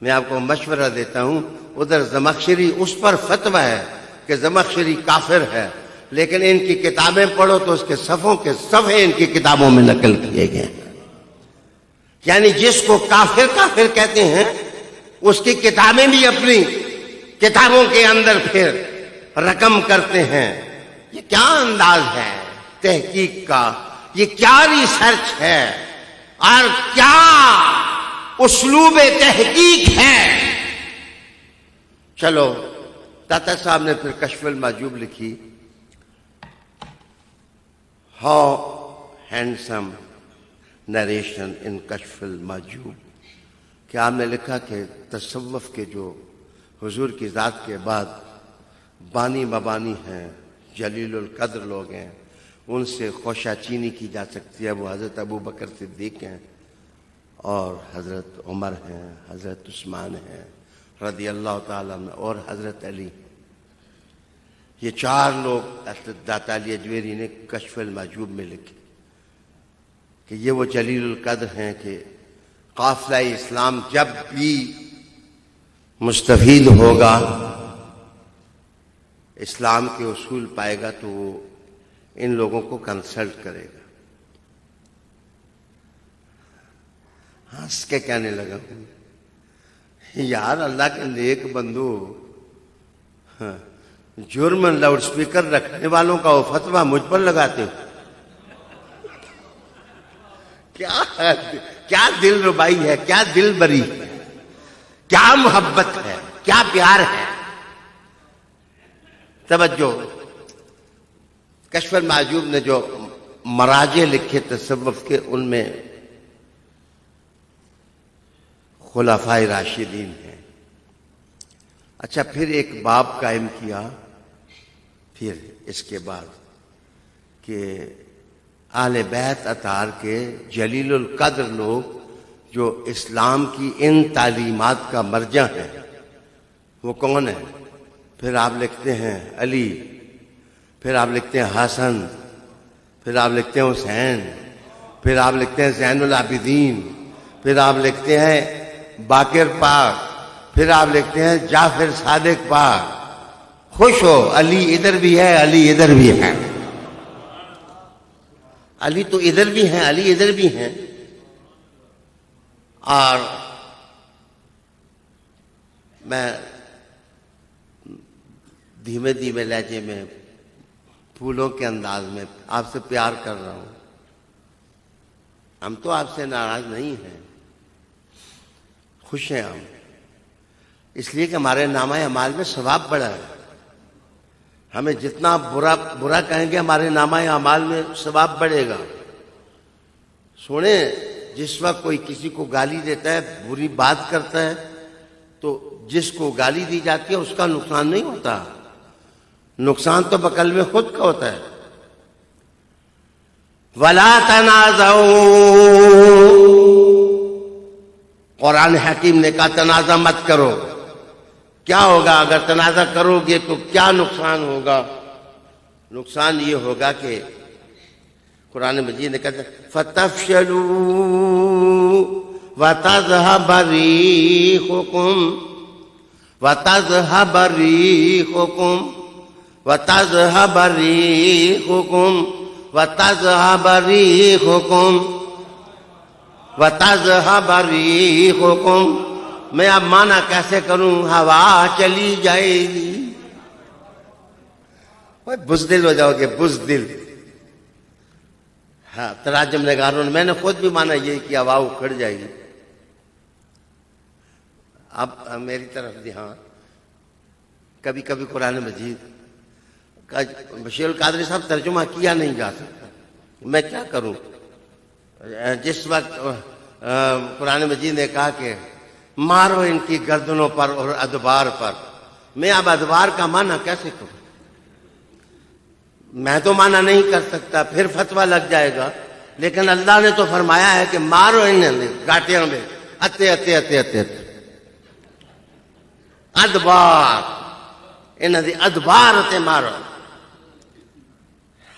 میں آپ کو مشورہ دیتا ہوں، ادھر زمخشری اس پر فتویٰ ہے کہ زمخشری کافر ہے، لیکن ان کی کتابیں پڑھو تو اس کے صفوں کے صفحے ان کی کتابوں میں نقل کیے گئے. یعنی جس کو کافر کافر کہتے ہیں اس کی کتابیں بھی اپنی کتابوں کے اندر پھر رقم کرتے ہیں. یہ کیا انداز ہے تحقیق کا، یہ کیا ریسرچ ہے، اور کیا اسلوب تحقیق ہے. چلو، داتا صاحب نے پھر کشف المحجوب لکھی. ہاؤ ہینڈسم نریشن ان کشف المحجوب. کہ آپ نے لکھا کہ تصوف کے جو حضور کی ذات کے بعد بانی مبانی ہیں، جلیل القدر لوگ ہیں، ان سے خوشہ چینی کی جا سکتی ہے. وہ حضرت ابو بکر صدیق ہیں، اور حضرت عمر ہیں، حضرت عثمان ہیں رضی اللہ تعالیٰ عنہ، اور حضرت علی. یہ چار لوگ داتا علی اجویری نے کشف المحجوب میں لکھے کہ یہ وہ جلیل القدر ہیں کہ قافلہ اسلام جب بھی مستفید ہوگا، اسلام کے اصول پائے گا، تو وہ ان لوگوں کو کنسلٹ کرے گا. ہنس کے کہنے لگا ہوں، یار اللہ کے نیک بندو، جرم لاؤڈ سپیکر رکھنے والوں کا وہ فتویٰ مجھ پر لگاتے ہو. کیا دل ربائی ہے، کیا دل بری ہے، کیا محبت ہے، کیا پیار ہے. توجہ، کشف المحجوب نے جو مراجع لکھے تصوف کے، ان میں خلفائے راشدین ہیں. اچھا، پھر ایک باب قائم کیا پھر اس کے بعد کہ اہل بیت اطہار کے جلیل القدر لوگ جو اسلام کی ان تعلیمات کا مرجع ہیں، وہ کون ہیں؟ پھر آپ لکھتے ہیں علی، پھر آپ لکھتے ہیں حسن، پھر آپ لکھتے ہیں حسین، پھر آپ لکھتے ہیں زین العابدین، پھر آپ لکھتے ہیں باقر پاک، پھر آپ لکھتے ہیں جعفر صادق پاک. خوش ہو، علی ادھر بھی ہے، علی ادھر بھی ہے. علی تو ادھر بھی ہیں، علی ادھر بھی ہیں. اور میں دھیمے دھیمے لہجے میں، پھولوں کے انداز میں آپ سے پیار کر رہا ہوں. ہم تو آپ سے ناراض نہیں ہیں، خوش ہیں ہم، اس لیے کہ ہمارے نامہ اعمال میں ثواب بڑا ہے. ہمیں جتنا برا کہیں گے ہمارے نامہ اعمال میں ثواب بڑھے گا. سنیں، جس وقت کوئی کسی کو گالی دیتا ہے، بری بات کرتا ہے، تو جس کو گالی دی جاتی ہے اس کا نقصان نہیں ہوتا، نقصان تو بقلب خود کا ہوتا ہے. وَلَا تَنَازَعُوا، قرآن حکیم نے کہا تنازع مت کرو. کیا ہوگا اگر تنازع کرو گے تو کیا نقصان ہوگا؟ نقصان یہ ہوگا کہ قرآن مجید نے کہا فَتَفْشَلُوا وَتَذْهَبَ رِيحُكُمْ وَتَذْهَبَ رِيحُكُمْ وَتَذْهَبَ رِيحُكُمْ وَتَذْهَبَ رِيحُكُمْ وَتَذْهَبَ رِيحُكُمْ. میں اب معنی کیسے کروں؟ ہوا چلی جائے گی. بزدل ہو جاؤ گے، بزدل. ہاں، تراجم نگاروں نے، میں نے خود بھی مانا یہ کہ ہوا اکھڑ جائے گی. اب میری طرف دھیان. کبھی کبھی قرآن مجید کا بشیر القادری صاحب ترجمہ کیا نہیں جا سکتا، میں کیا کروں؟ جس وقت قرآن مجید نے کہا کہ مارو ان کی گردنوں پر اور ادبار پر، میں اب ادبار کا معنی کیسے کروں؟ میں تو معنی نہیں کر سکتا، پھر فتویٰ لگ جائے گا. لیکن اللہ نے تو فرمایا ہے کہ مارو انہیں گاٹیاں میں، اتے اتے اتے اتے اتے ادبار، انہیں دی ادبار اتے مارو.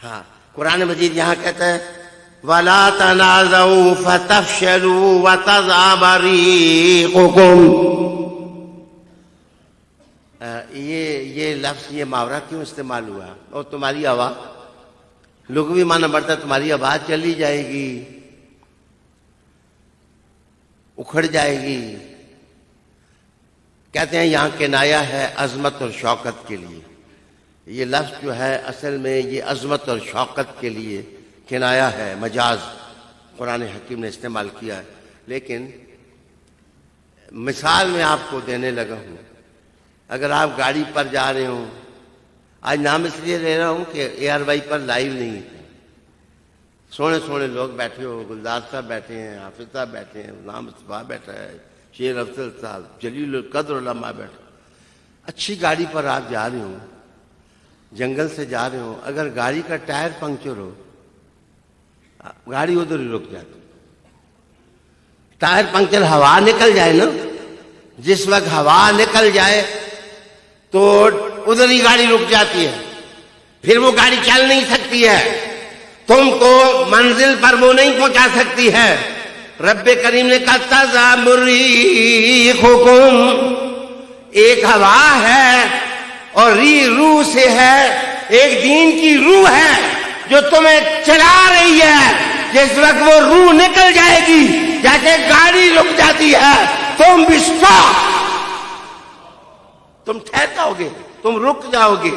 ہاں، قرآن مجید یہاں کہتا ہے وَلَا تَنَازَعُوا فَتَفْشَلُوا وَتَذْهَبَ رِيحُكُمْ. یہ لفظ، یہ محاورہ کیوں استعمال ہوا؟ اور تمہاری ہوا، لغوی معنی بڑھتا ہے تمہاری آواز چلی جائے گی، اکھڑ جائے گی. کہتے ہیں یہاں کنایا ہے عظمت اور شوکت کے لیے. یہ لفظ جو ہے اصل میں یہ عظمت اور شوکت کے لیے کنایا ہے، مجاز قرآن حکیم نے استعمال کیا ہے. لیکن مثال میں آپ کو دینے لگا ہوں. اگر آپ گاڑی پر جا رہے ہوں، آج نام اس لیے لے رہا ہوں کہ AR وائی پر لائیو نہیں ہے، سونے سونے لوگ بیٹھے ہو، گلزار صاحب بیٹھے ہیں، حافظ صاحب بیٹھے ہیں، غلام مصطفیٰ بیٹھا ہے، شیر افضل صاحب، جلیل القدر علماء بیٹھے. اچھی گاڑی پر آپ جا رہے ہوں، جنگل سے جا رہے ہوں، اگر گاڑی کا ٹائر پنکچر ہو، گاڑی ادھر ہی رک جاتی. ٹائر پنکچر، ہوا نکل جائے نا، جس وقت ہوا نکل جائے تو ادھر ہی گاڑی رک جاتی ہے، پھر وہ گاڑی چل نہیں سکتی ہے، تم کو منزل پر وہ نہیں پہنچا سکتی ہے. رب کریم نے کہا تَذْهَبُ رِيحُكُمْ، ایک ہوا ہے اور روح سے ہے، ایک دین کی روح ہے جو تمہیں چلا رہی ہے. جس وقت وہ روح نکل جائے گی، جیسے گاڑی رک جاتی ہے، تم بھی اسٹاپ، تم ٹھہر جاؤ گے، تم رک جاؤ گے.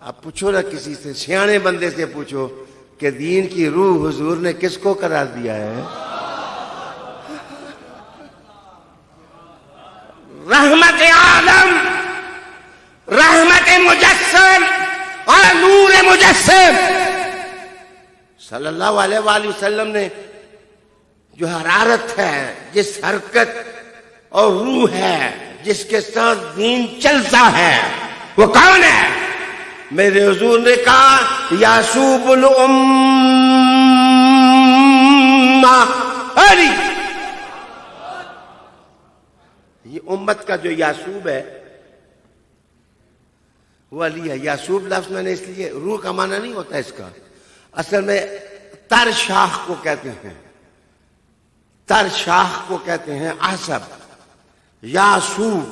آپ پوچھو نا کسی سے، سیانے بندے سے پوچھو کہ دین کی روح حضور نے کس کو قرار دیا ہے؟ رحمت عالم، رحمت مجسم اور نور مجسم صلی اللہ علیہ وآلہ وسلم نے جو حرارت ہے، جس حرکت اور روح ہے جس کے ساتھ دین چلتا ہے، وہ کون ہے؟ میرے حضور نے کہا یاسوب الامہ علی. یہ امت کا جو یاسوب ہے وہ علی ہے. یاسوب لفظ میں نے اس لیے، روح کا معنی نہیں ہوتا اس کا، اصل میں تر شاخ کو کہتے ہیں، تر شاخ کو کہتے ہیں عصب. یاسوب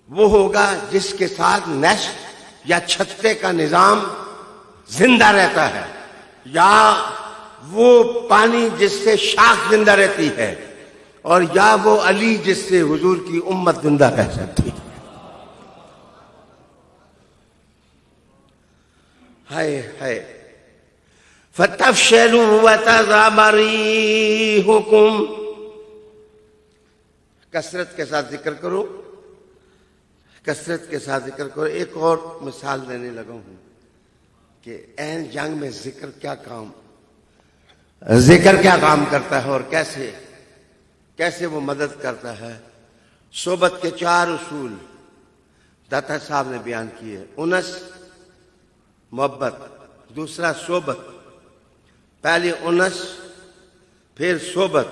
وہ ہوگا جس کے ساتھ نشت یا چھتے کا نظام زندہ رہتا ہے، یا وہ پانی جس سے شاخ زندہ رہتی ہے، اور یا وہ علی جس سے حضور کی امت زندہ رہ سکتی ہے. ہائے ہائے. فَتَفْشَلُوا وَتَذْهَبَ رِيحُكُمْ. کثرت کے ساتھ ذکر کرو، کثرت کے ساتھ ذکر کرو. ایک اور مثال دینے لگا ہوں کہ عین جنگ میں ذکر کیا کام کرتا ہے اور کیسے وہ مدد کرتا ہے. صحبت کے 4 اصول داتا صاحب نے بیان کیے. انس محبت، دوسرا صحبت، پہلے انس پھر صحبت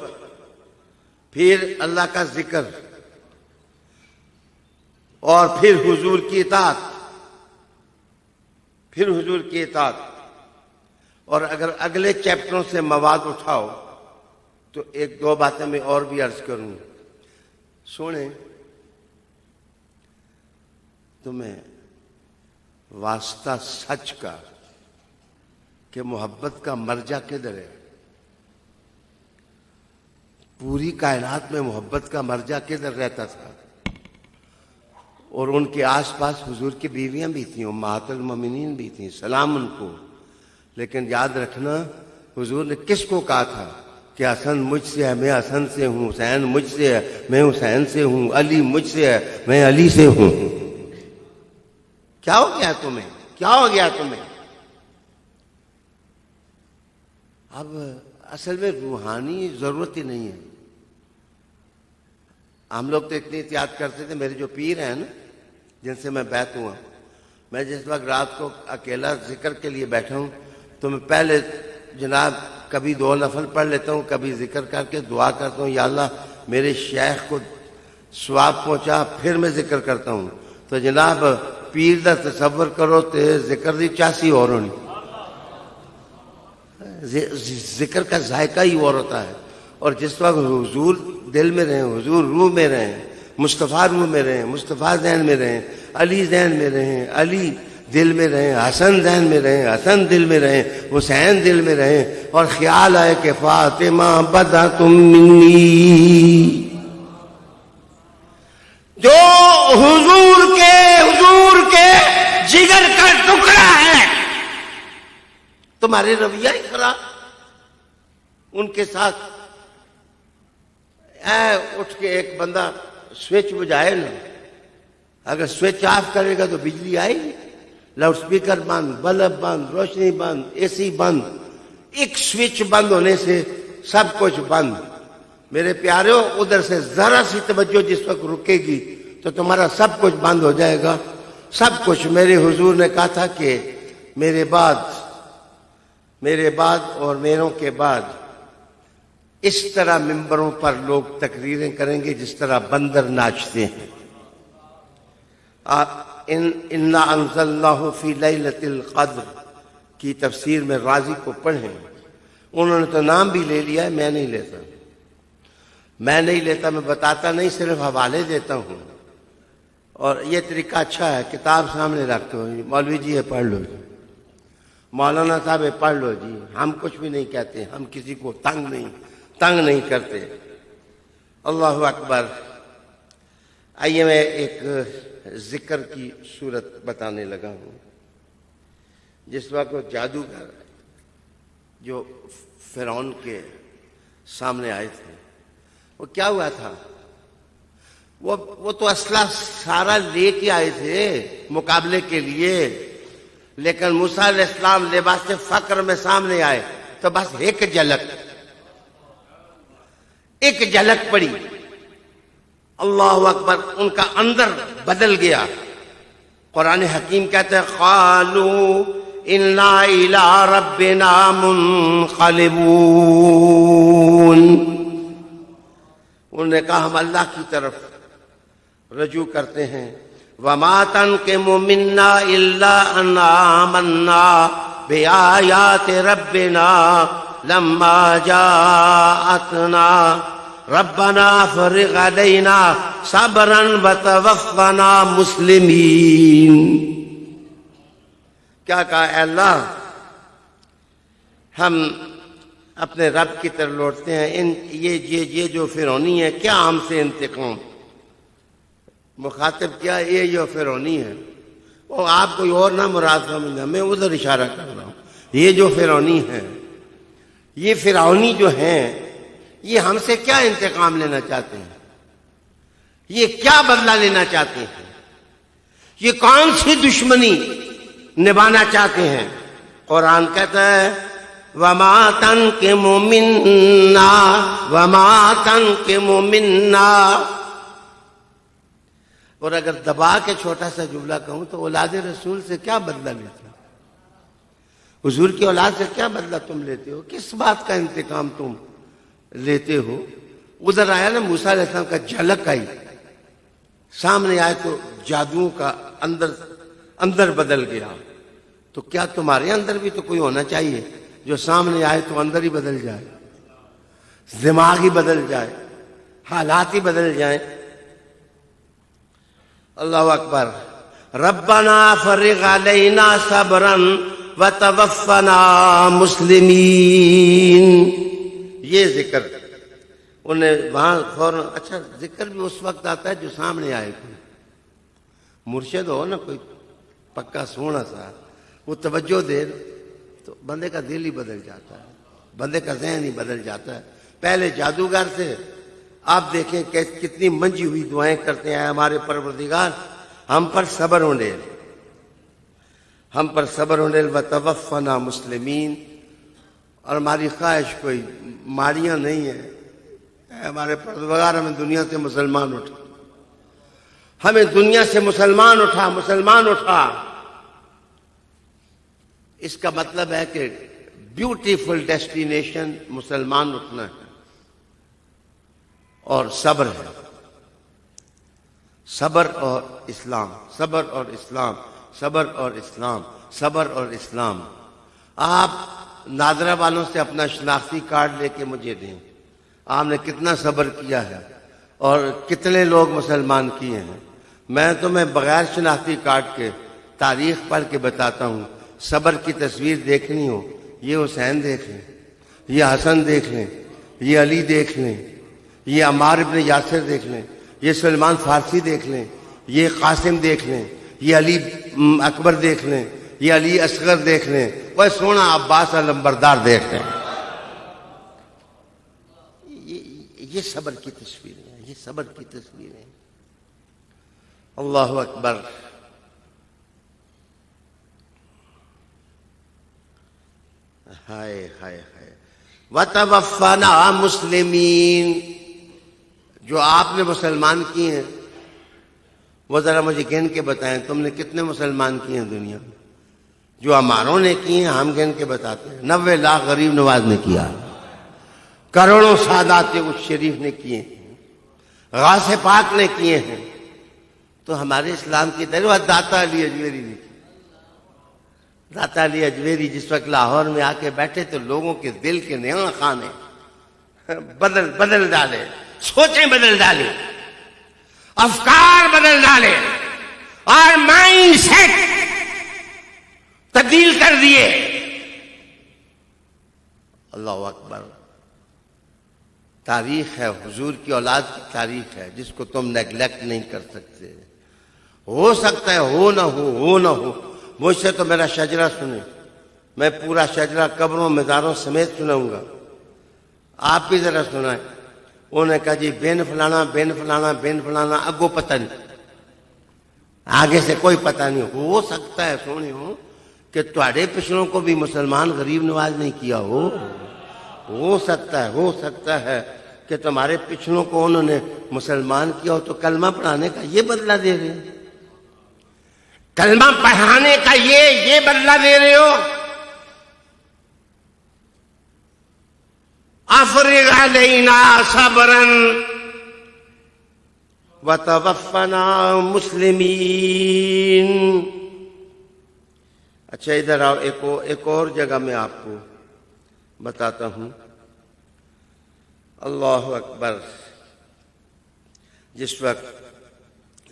پھر اللہ کا ذکر اور پھر حضور کی اطاعت. اور اگر اگلے چیپٹروں سے مواد اٹھاؤ تو 1-2 باتیں میں اور بھی عرض کروں. سنیں، تمہیں واسطہ سچ کا کہ محبت کا مرجع کدھر ہے؟ پوری کائنات میں محبت کا مرجع کدھر رہتا تھا؟ اور ان کے آس پاس حضور کی بیویاں بھی تھیں، امہات المومنین بھی تھیں، سلام ان کو. لیکن یاد رکھنا حضور نے کس کو کہا تھا کہ حسن مجھ سے ہے، میں حسن سے ہوں، حسین مجھ سے ہے، میں حسین سے ہوں، علی مجھ سے ہے، میں علی سے ہوں. کیا ہو گیا تمہیں؟ اب اصل میں روحانی ضرورت ہی نہیں ہے. ہم لوگ تو اتنی احتیاط کرتے تھے. میرے جو پیر ہیں نا، جن سے میں بیعت ہوا، میں جس وقت رات کو اکیلا ذکر کے لیے بیٹھا ہوں تو میں پہلے جناب کبھی 2 نفل پڑھ لیتا ہوں، کبھی ذکر کر کے دعا کرتا ہوں، یا اللہ میرے شیخ کو ثواب پہنچا، پھر میں ذکر کرتا ہوں. تو جناب پیر دا تصور کرو تے ذکر دی چاسی اور ہونی. ذکر کا ذائقہ ہی اور ہوتا ہے. اور جس وقت حضور دل میں رہیں، حضور روح میں رہیں، مصطفیٰ روح میں رہیں، مصطفیٰ ذہن میں رہیں، علی ذہن میں رہیں، علی دل میں رہیں، حسن ذہن میں رہیں، حسن دل میں رہیں، حسین دل میں رہیں، اور خیال آئے کہ فاطمہ بدعتم منی، جو حضور کے جگر کا ٹکڑا ہے، تمہارے رویہ ہی خراب. ان کے ساتھ اٹھ کے ایک بندہ سوئچ بجائے نا، اگر سوئچ آف کرے گا تو بجلی آئے گی. لاؤڈ سپیکر بند، بلب بند، روشنی بند، اے سی بند. ایک سوئچ بند ہونے سے سب کچھ بند. میرے پیاروں، ادھر سے ذرا سی توجہ جس وقت رکے گی تو تمہارا سب کچھ بند ہو جائے گا. سب کچھ. میرے حضور نے کہا تھا کہ میرے بعد اور میروں کے بعد اس طرح ممبروں پر لوگ تقریریں کریں گے جس طرح بندر ناچتے ہیں. اِنَّا أَنزَلْنَاهُ فِي لَيْلَةِ الْقَدْرِ کی تفسیر میں رازی کو پڑھیں. انہوں نے تو نام بھی لے لیا ہے، میں نہیں لیتا، میں بتاتا نہیں، صرف حوالے دیتا ہوں. اور یہ طریقہ اچھا ہے، کتاب سامنے رکھتے ہو، مولوی جی یہ پڑھ لو جی، مولانا صاحب یہ پڑھ لو جی. ہم کچھ بھی نہیں کہتے، ہم کسی کو تنگ نہیں کرتے. اللہ اکبر. آئیے میں ایک ذکر کی صورت بتانے لگا ہوں. جس وقت وہ جادوگر جو فرعون کے سامنے آئے تھے، وہ کیا ہوا تھا؟ وہ تو اسلحہ سارا لے کے آئے تھے مقابلے کے لیے، لیکن موسیٰ علیہ السلام لباس فقر میں سامنے آئے تو بس ایک جھلک پڑی. اللہ اکبر. ان کا اندر بدل گیا. قرآن حکیم کہتے ہیں قالوا انا الی ربنا منقلبون. انہوں نے کہا ہم اللہ کی طرف رجوع کرتے ہیں. وما تنقم منا الا ان آمنا بآیات ربنا لما جاءتنا ربنا افرغ علینا صبرا وتوفنا مسلمین. کیا کہا؟ اے اللہ، ہم اپنے رب کی طرف لوٹتے ہیں. یہ جو فرعونی ہے، کیا ہم سے انتقام؟ مخاطب کیا؟ یہ جو فرعونی ہے، وہ آپ کوئی اور نہ مراد سمجھنا، میں ادھر اشارہ کر رہا ہوں. یہ جو فرعونی ہے، یہ فرعونی جو ہیں، یہ ہم سے کیا انتقام لینا چاہتے ہیں؟ یہ کیا بدلہ لینا چاہتے ہیں؟ یہ کون سی دشمنی نبھانا چاہتے ہیں؟ قرآن کہتا ہے وَمَا تَنْقِمُ مِنَّا وَمَا تَنْقِمُ مِنَّا. اور اگر دبا کے چھوٹا سا جملہ کہوں تو اولاد رسول سے کیا بدلہ لیتے ہو؟ حضور کی اولاد سے کیا بدلہ تم لیتے ہو؟ کس بات کا انتقام تم لیتے ہو؟ ادھر آیا نا موسیٰ علیہ السلام کا جھلک آئی، سامنے آئے تو جادوؤں کا اندر بدل گیا. تو کیا تمہارے اندر بھی تو کوئی ہونا چاہیے جو سامنے آئے تو اندر ہی بدل جائے، دماغ ہی بدل جائے، حالات ہی بدل جائیں. اللہ اکبر. ربنا فرغ علینا صبرا وتوفنا مسلمین. یہ ذکر انہیں وہاں فوراً، اچھا ذکر بھی اس وقت آتا ہے جو سامنے آئے. کوئی مرشد ہو نا، کوئی پکا سونا سا، وہ توجہ دے تو بندے کا دل ہی بدل جاتا ہے، بندے کا ذہن ہی بدل جاتا ہے. پہلے جادوگر تھے، آپ دیکھیں کہ کتنی منجی ہوئی دعائیں کرتے ہیں ہمارے پروردگار ہم پر صبر انڈیل، ہم پر صبر انڈیل وتوفنا مسلمین. اور ہماری خواہش کوئی ماریاں نہیں ہے، ہمارے پروردگار ہمیں دنیا سے مسلمان اٹھا، ہمیں دنیا سے مسلمان اٹھا. اس کا مطلب ہے کہ بیوٹیفل ڈیسٹینیشن مسلمان اٹھنا ہے اور صبر ہے. صبر اور اسلام، صبر اور اسلام، صبر اور اسلام، صبر اور اسلام. آپ ناظرہ والوں سے اپنا شناختی کارڈ لے کے مجھے دیں، آپ نے کتنا صبر کیا ہے اور کتنے لوگ مسلمان کیے ہیں. میں تمہیں بغیر شناختی کارڈ کے تاریخ پڑھ کے بتاتا ہوں. صبر کی تصویر دیکھنی ہو، یہ حسین دیکھ لیں، یہ حسن دیکھ لیں، یہ علی دیکھ لیں، یہ عمار ابن یاسر دیکھ لیں، یہ سلمان فارسی دیکھ لیں، یہ قاسم دیکھ لیں، یہ علی اکبر دیکھ لیں، یہ علی اصغر دیکھ لیں، وہ سونا عباس علمبردار دیکھ لیں. یہ صبر کی تصویریں ہیں، یہ صبر کی تصویریں ہیں. اللہ اکبر. ہائے ہائے ہائے. وَتَوَفَّنَا مُسْلِمِينَ. جو آپ نے مسلمان کیے ہیں وہ ذرا مجھے گن کے بتائیں، تم نے کتنے مسلمان کیے ہیں دنیا میں؟ جو ہماروں نے کیے ہیں ہم گن کے بتاتے ہیں. 90 لاکھ غریب نواز نے کیا، کروڑوں سادات شریف نے کیے ہیں، غوث پاک نے کیے ہیں. تو ہمارے اسلام کی دعوت داتا علی اجمیری نے کی. داتا علی اجمیری جس وقت لاہور میں آ کے بیٹھے تو لوگوں کے دل کے نیاں خانے بدل ڈالے، سوچیں بدل ڈالے، افکار بدل ڈالے اور مائنڈ سیٹ تبدیل کر دیے. اللہ اکبر. تاریخ ہے، حضور کی اولاد کی تاریخ ہے جس کو تم نیگلیکٹ نہیں کر سکتے. ہو سکتا ہے ہو نہ ہو. مجھ سے تو میرا شجرہ سنیں، میں پورا شجرہ قبروں مزاروں سمیت سناؤں گا. آپ بھی ذرا سنائیں. انہوں نے کہا جی بین فلانا اگو پتہ نہیں، آگے سے کوئی پتہ نہیں. ہو سکتا ہے سونے ہو کہ تھوڑے پچھلوں کو بھی مسلمان غریب نواز نہیں کیا ہو سکتا ہے کہ تمہارے پچھلوں کو انہوں نے مسلمان کیا ہو تو کلمہ پڑھانے کا یہ بدلہ دے رہے ہیں، کلمہ پڑھانے کا یہ بدلہ دے رہے ہو. افرغ علینا صبرا وتوفنا مسلمین. اچھا ادھر آؤ، ایک اور جگہ میں آپ کو بتاتا ہوں. اللہ اکبر. جس وقت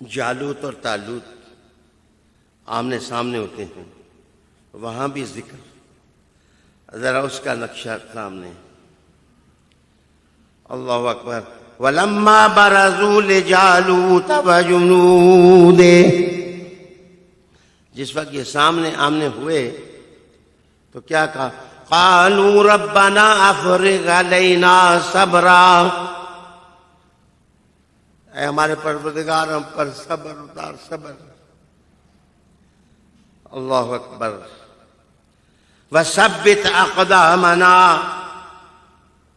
جالوت اور طالوت آمنے سامنے ہوتے ہیں وہاں بھی ذکر، ذرا اس کا نقشہ سامنے. اللہ اکبر. وَلَمَّا بَرَزُوا لِجَالُوتَ وَجُنُودِهِ. جس وقت یہ سامنے آمنے ہوئے تو کیا کہا؟ قَالُوا رَبَّنَا أَفْرِغْ عَلَيْنَا صَبْرًا. اے ہمارے پروردگار ہم پر صبر اتار، صبر. اللہ اکبر. وثبت اقدامنا،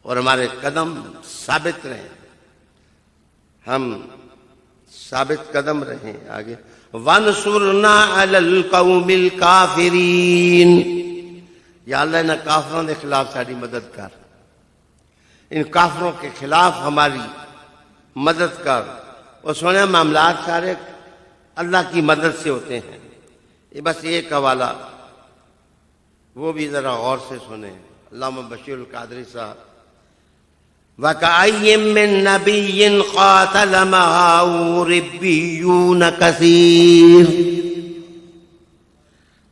اور ہمارے قدم ثابت رہیں، ہم ثابت قدم رہیں. آگے وانصرنا علی القوم الکافرین، یا اللہ ان کافروں کے خلاف ساری مدد کر، ان کافروں کے خلاف ہماری مدد کر. اور سونے معاملات سارے اللہ کی مدد سے ہوتے ہیں. یہ بس ایک حوالہ وہ بھی ذرا غور سے سنیں. علامہ بشیر القادری صاحب، وَكَأَيٍّ مِّن نَّبِيٍّ قَاتَلَ مَعَهُ رِبِّيُّونَ كَثِيرٌ.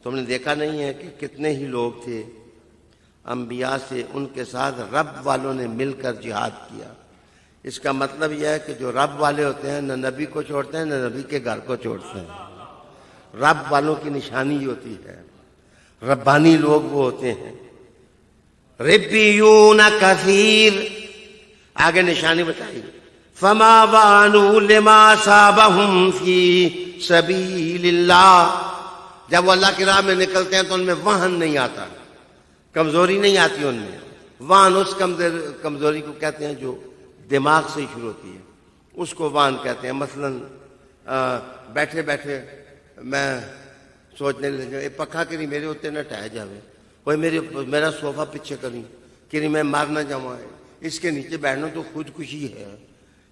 تم نے دیکھا نہیں ہے کہ کتنے ہی لوگ تھے انبیاء سے، ان کے ساتھ رب والوں نے مل کر جہاد کیا. اس کا مطلب یہ ہے کہ جو رب والے ہوتے ہیں نہ نبی کو چھوڑتے ہیں نہ نبی کے گھر کو چھوڑتے ہیں. رب والوں کی نشانی ہی ہوتی ہے، ربانی لوگ وہ ہوتے ہیں. ربیون کثیر، آگے نشانی بتائی. فما بانوا لما صابهم فی سبیل اللہ، جب وہ اللہ کی راہ میں نکلتے ہیں تو ان میں وہن نہیں آتا، کمزوری نہیں آتی ان میں. وہن اس کمزوری کو کہتے ہیں جو دماغ سے شروع ہوتی ہے، اس کو وہن کہتے ہیں. مثلا بیٹھے بیٹھے میں سوچنے لگا پکھا کری میرے اتنے نہ ٹہ جاوے، وہ میرا صوفہ پیچھے کری کہ میں مار نہ جاؤں، اس کے نیچے بیٹھنا تو خودکشی ہے.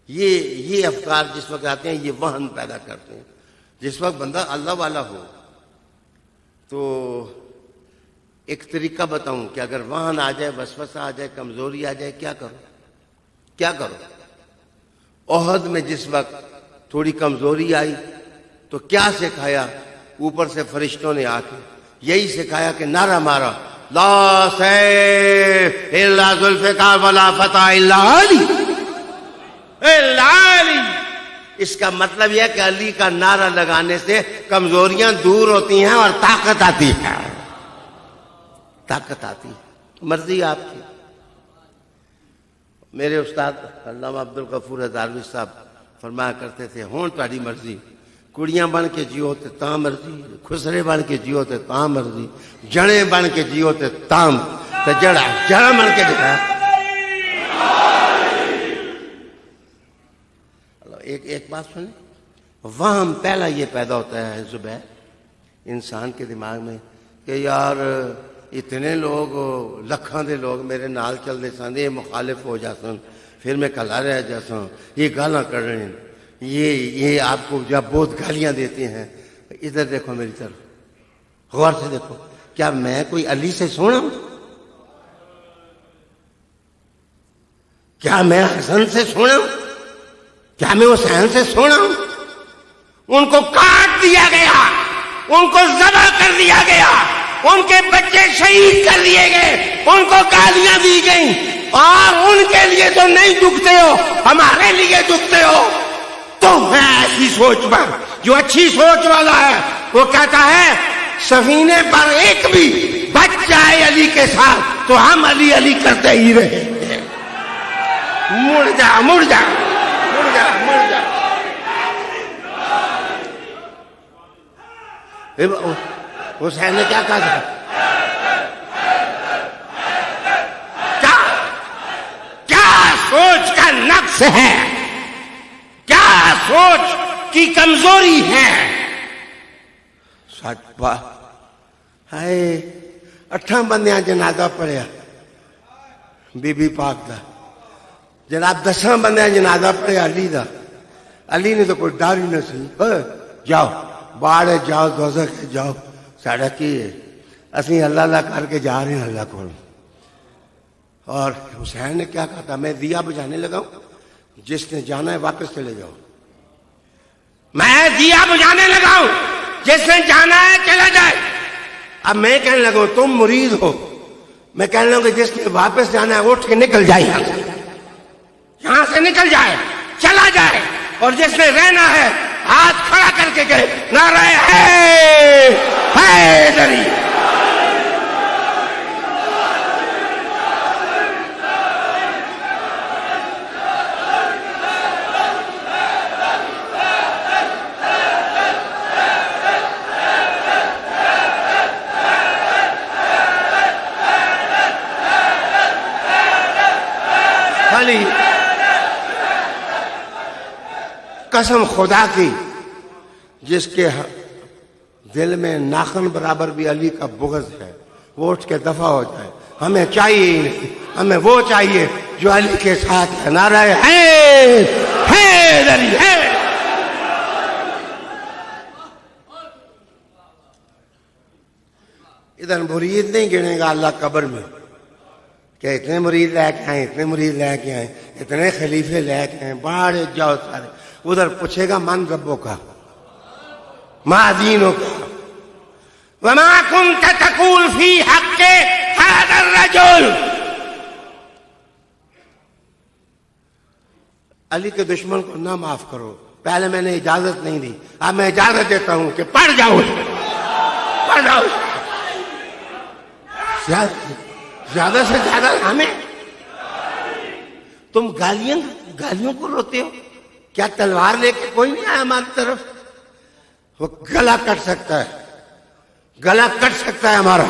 یہ افکار جس وقت آتے ہیں یہ وہن پیدا کرتے ہیں. جس وقت بندہ اللہ والا ہو تو ایک طریقہ بتاؤں کہ اگر وہن آ جائے، وسوسہ آ جائے، کمزوری آ جائے، کیا کرو. احد میں جس وقت تھوڑی کمزوری آئی تو کیا سکھایا؟ اوپر سے فرشتوں نے آ کے یہی سکھایا کہ نعرہ مارا، لا سیف الا ذوالفقار ولا فتح الا علی الا علی. اس کا مطلب یہ ہے کہ علی کا نعرہ لگانے سے کمزوریاں دور ہوتی ہیں اور طاقت آتی ہے. طاقت آتی ہے. مرضی آپ کی. میرے استاد علامہ عبدالغفور ہزاروی صاحب فرمایا کرتے تھے، ہون تہاڈی مرضی، کڑیاں بن کے جیو تے تاں مرضی، خسرے بن کے جیو تے تاں مرضی، جڑے بن کے جیو تے تاں تے جڑا بن کے دکھا. ایک بات سنیں، وہم پہلا یہ پیدا ہوتا ہے زبیر انسان کے دماغ میں کہ یار اتنے لوگ، لکھاں دے لوگ میرے نال چلتے سن، یہ مخالف ہو جاسن، پھر میں کلا رہ جاسن، یہ گالاں کر رہے ہیں، یہ آپ کو جب بہت گالیاں دیتے ہیں. ادھر دیکھو میری طرف، غور سے دیکھو، کیا میں کوئی علی سے سونا ہوں؟ کیا میں حسن سے سونا ہوں؟ کیا میں حسین سے سونا ہوں؟ ان کو کاٹ دیا گیا، ان کو ذبح کر دیا گیا، ان کے بچے شہید کر دیے گئے، ان کو گالیاں دی گئیں، اور ان کے لیے تو نہیں دکھتے ہو، ہمارے لیے دکھتے ہو. تو ہے ایسی سوچ پر. جو اچھی سوچ والا ہے وہ کہتا ہے سفینے پر ایک بھی بچ جائے علی کے ساتھ تو ہم علی علی کرتے ہی رہیں گے. مڑ جا مڑ جا مڑ جا مڑ جا. حسین نے کیا کہا تھا؟ کیا سوچ کا نقص ہے، کیا سوچ کی کمزوری ہے. سچ بات ہے. 8 بندیاں جنازہ پڑھیا بی بی پاک دا، جناب 10 بندیاں جنازہ پڑھیا علی دا. علی نے تو کوئی ڈر ہی نہ سی، جاؤ باڑ جاؤ دوزخ جاؤ، ساڑا کی ہے، اسی اللہ اللہ کر کے جا رہے ہیں اللہ کو. اور حسین نے کیا کہا تھا؟ میں دیا بجھانے لگا ہوں، جس نے جانا ہے واپس چلے جاؤ. میں دیا بجھانے لگا ہوں، جس نے جانا ہے چلا جائے. اب میں کہنے لگا ہوں تم مرید ہو، میں کہنے لگا جس نے واپس جانا ہے اٹھ کے نکل جائے، یہاں سے نکل جائے، چلا جائے. اور جس نے رہنا ہے ہاتھ کھڑا کر کے کہے نعرہ حیدری. علی. قسم خدا کی جس کے دل میں ناخن برابر بھی علی کا بغض ہے وہ اٹھ کے دفع ہو جائے. ہمیں چاہیے ہی نہیں, ہمیں وہ چاہیے جو علی کے ساتھ ہے. نعرہ حیدری ہے. ادھر مرید نہیں گنے گا اللہ قبر میں کہ اتنے مرید لے کے آئے, اتنے مرید لے کے آئے, اتنے خلیفے لے کے آئے, باہر جاؤ سارے. ادھر پوچھے گا من ربوں کا, ما دینوں کا. وما كنت تقول في حق هذا الرجل. علی کے دشمن کو نہ معاف کرو. پہلے میں نے اجازت نہیں دی, اب میں اجازت دیتا ہوں کہ پڑھ جاؤ, پڑھ جاؤ. زیادہ سے زیادہ ہمیں تم گالیوں کو روتے ہو. کیا تلوار لے کے کوئی نہیں آیا ہماری طرف؟ وہ گلا کٹ سکتا ہے, گلا کٹ سکتا ہے ہمارا.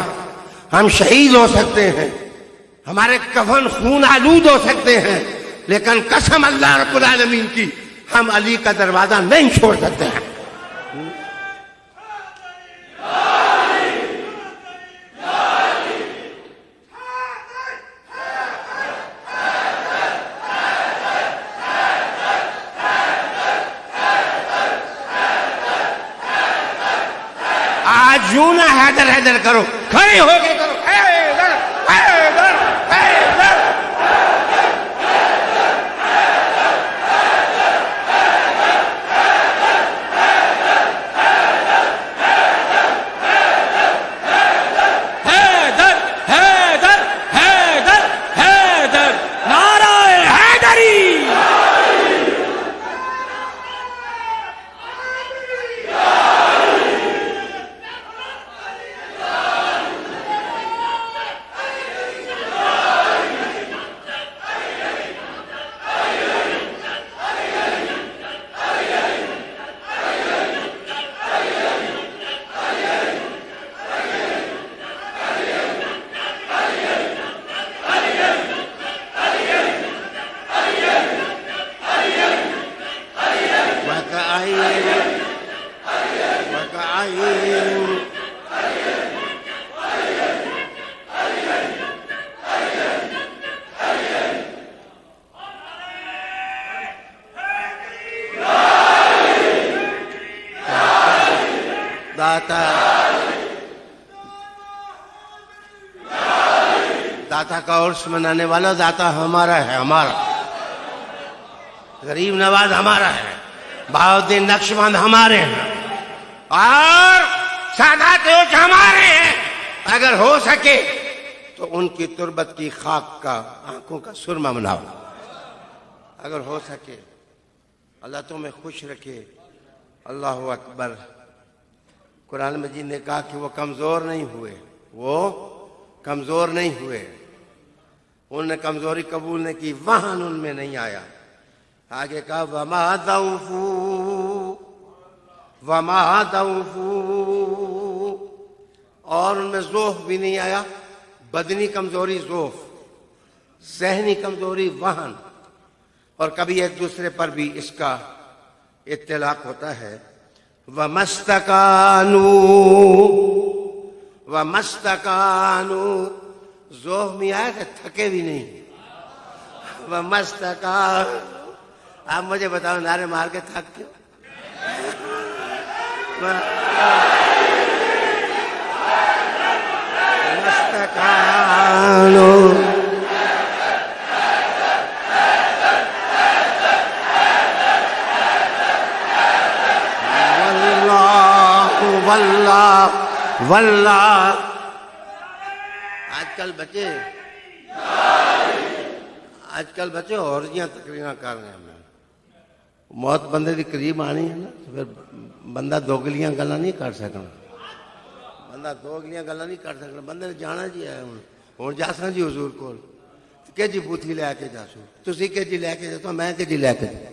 ہم شہید ہو سکتے ہیں, ہمارے کفن خون آلود ہو سکتے ہیں, لیکن قسم اللہ رب العالمین کی ہم علی کا دروازہ نہیں چھوڑ سکتے ہیں. آج یوں نہ حیدر حیدر کرو, کھڑے ہو کے کرو. حیدر حیدر حیدر. حیدر حیدر حیدر حیدر. نعرہ حیدری. داتا کا عرس منانے والا داتا ہمارا ہے, ہمارا. غریب نواز ہمارا ہے, بہاؤالدین نقشبند ہمارے ہیں, اور سادات ہمارے ہیں. اگر ہو سکے تو ان کی تربت کی خاک کا آنکھوں کا سرما مناؤ. اگر ہو سکے. اللہ تمہیں خوش رکھے. اللہ اکبر. قرآن مجید نے کہا کہ وہ کمزور نہیں ہوئے, وہ کمزور نہیں ہوئے. انہوں نے کمزوری قبول نہیں کی, وہن ان میں نہیں آیا. آگے کہا وما ضعفوا وما ضعفوا, اور ان میں ضعف بھی نہیں آیا. بدنی کمزوری ضعف, ذہنی کمزوری وہن, اور کبھی ایک دوسرے پر بھی اس کا اطلاق ہوتا ہے. وَمَسْتَكَانُوا ذوق میں آیا کہ تھکے بھی نہیں. وَمَسْتَكَانُوا. آپ مجھے بتاؤ نعرے مار کے تھک کیوں؟ وَمَسْتَكَانُوا. واللہ واللہ. آج کل بچے اورجیاں تقریراں کر رہے ہیں. موت بندے دی قریب آنی ہے نا, تو پھر بندہ دوگلیاں گلاں نہیں کر سکنا. بندہ دوگلیاں گلاں نہیں کر سکنا. بندے نے جانا جی ہے. ہوں جاساں جی حضور کول کہ جی بوتھی لے کے جاسو, تسی کہ جی لے کے جاتا, میں کہ جی لے کے جاتا.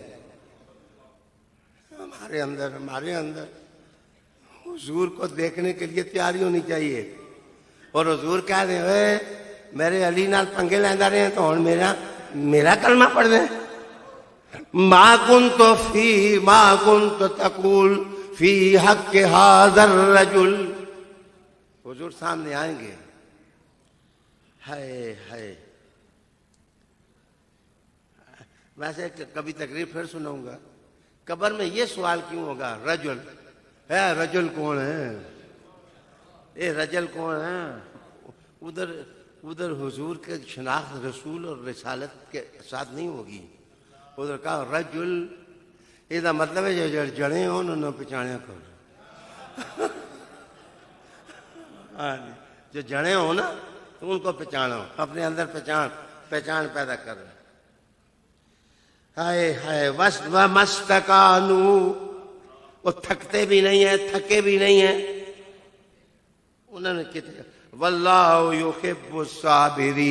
ہمارے اندر حضور کو دیکھنے کے لیے تیاری ہونی چاہیے. اور حضور کہہ دیں میرے علی نال پنگے لیندہ رہے ہیں تو ہن میرا کلمہ پڑھ دیں. ما كنت في ما كنت تقول في حق هذا الرجل. حضور سامنے آئیں گے. ہائے ہائے. ویسے کبھی تقریر پھر سناؤں گا. قبر میں یہ سوال کیوں ہوگا؟ رجل ہے، رجل کون ہے؟ اے رجل کون ہے؟ ادھر حضور کے شناخت رسول اور رسالت کے ساتھ نہیں ہوگی. ادھر کہا رجل، یہ مطلب ہے جو جڑے ہوں انہوں نے پہچانیا کرو. جو جڑے ہوں نا تو ان کو پہچانو، اپنے اندر پہچان پیدا کرو. ہائے ہائے. وَمَسْتَكَانُوا، وہ تھکتے بھی نہیں ہیں، تھکے بھی نہیں ہیں. انہوں نے کتنے وَاللَّهُ يُحِبُّ الصَّابِرِينَ.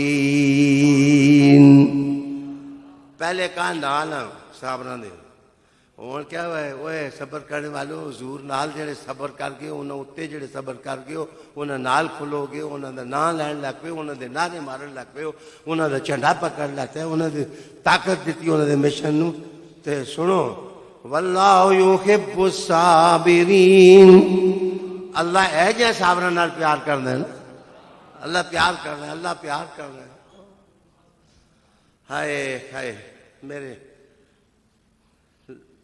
پہلے کہا نال صابراں دے. ہن کیا ہوئے اوے صبر کرنے والوں حضور نال جڑے صبر کر گئے انہاں اُتے جڑے صبر کر گئے انہاں نال کھلو گے، انہاں دا نام لین لگ پے، انہاں دے نعرے مارن لگ پے، انہاں دا جھنڈا پکڑ لگ پے، انہاں دی طاقت دتی انہاں دے مشن نو. تے سنو واللہ یحب الصابرین. اللہ اے جے صابراں نال پیار کردا ہے نا. اللہ پیار کردا ہے، اللہ پیار کردا ہے. ہائے ہائے. میرے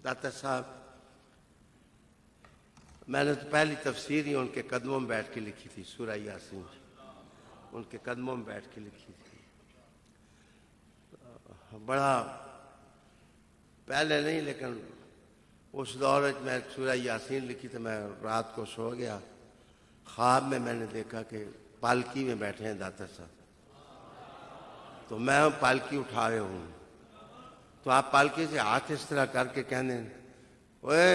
داتا صاحب، میں نے تو پہلی تفسیر ہی ان کے قدموں میں بیٹھ کے لکھی تھی، سورہ یاسین. ان کے قدموں میں بیٹھ کے لکھی تھی. بڑا پہلے نہیں لیکن اس دور میں سورہ یاسین لکھی تو میں رات کو سو گیا. خواب میں نے دیکھا کہ پالکی میں بیٹھے ہیں داتا صاحب. تو میں پالکی اٹھا رہے ہوں تو آپ پالکی سے ہاتھ اس طرح کر کے کہنے اوے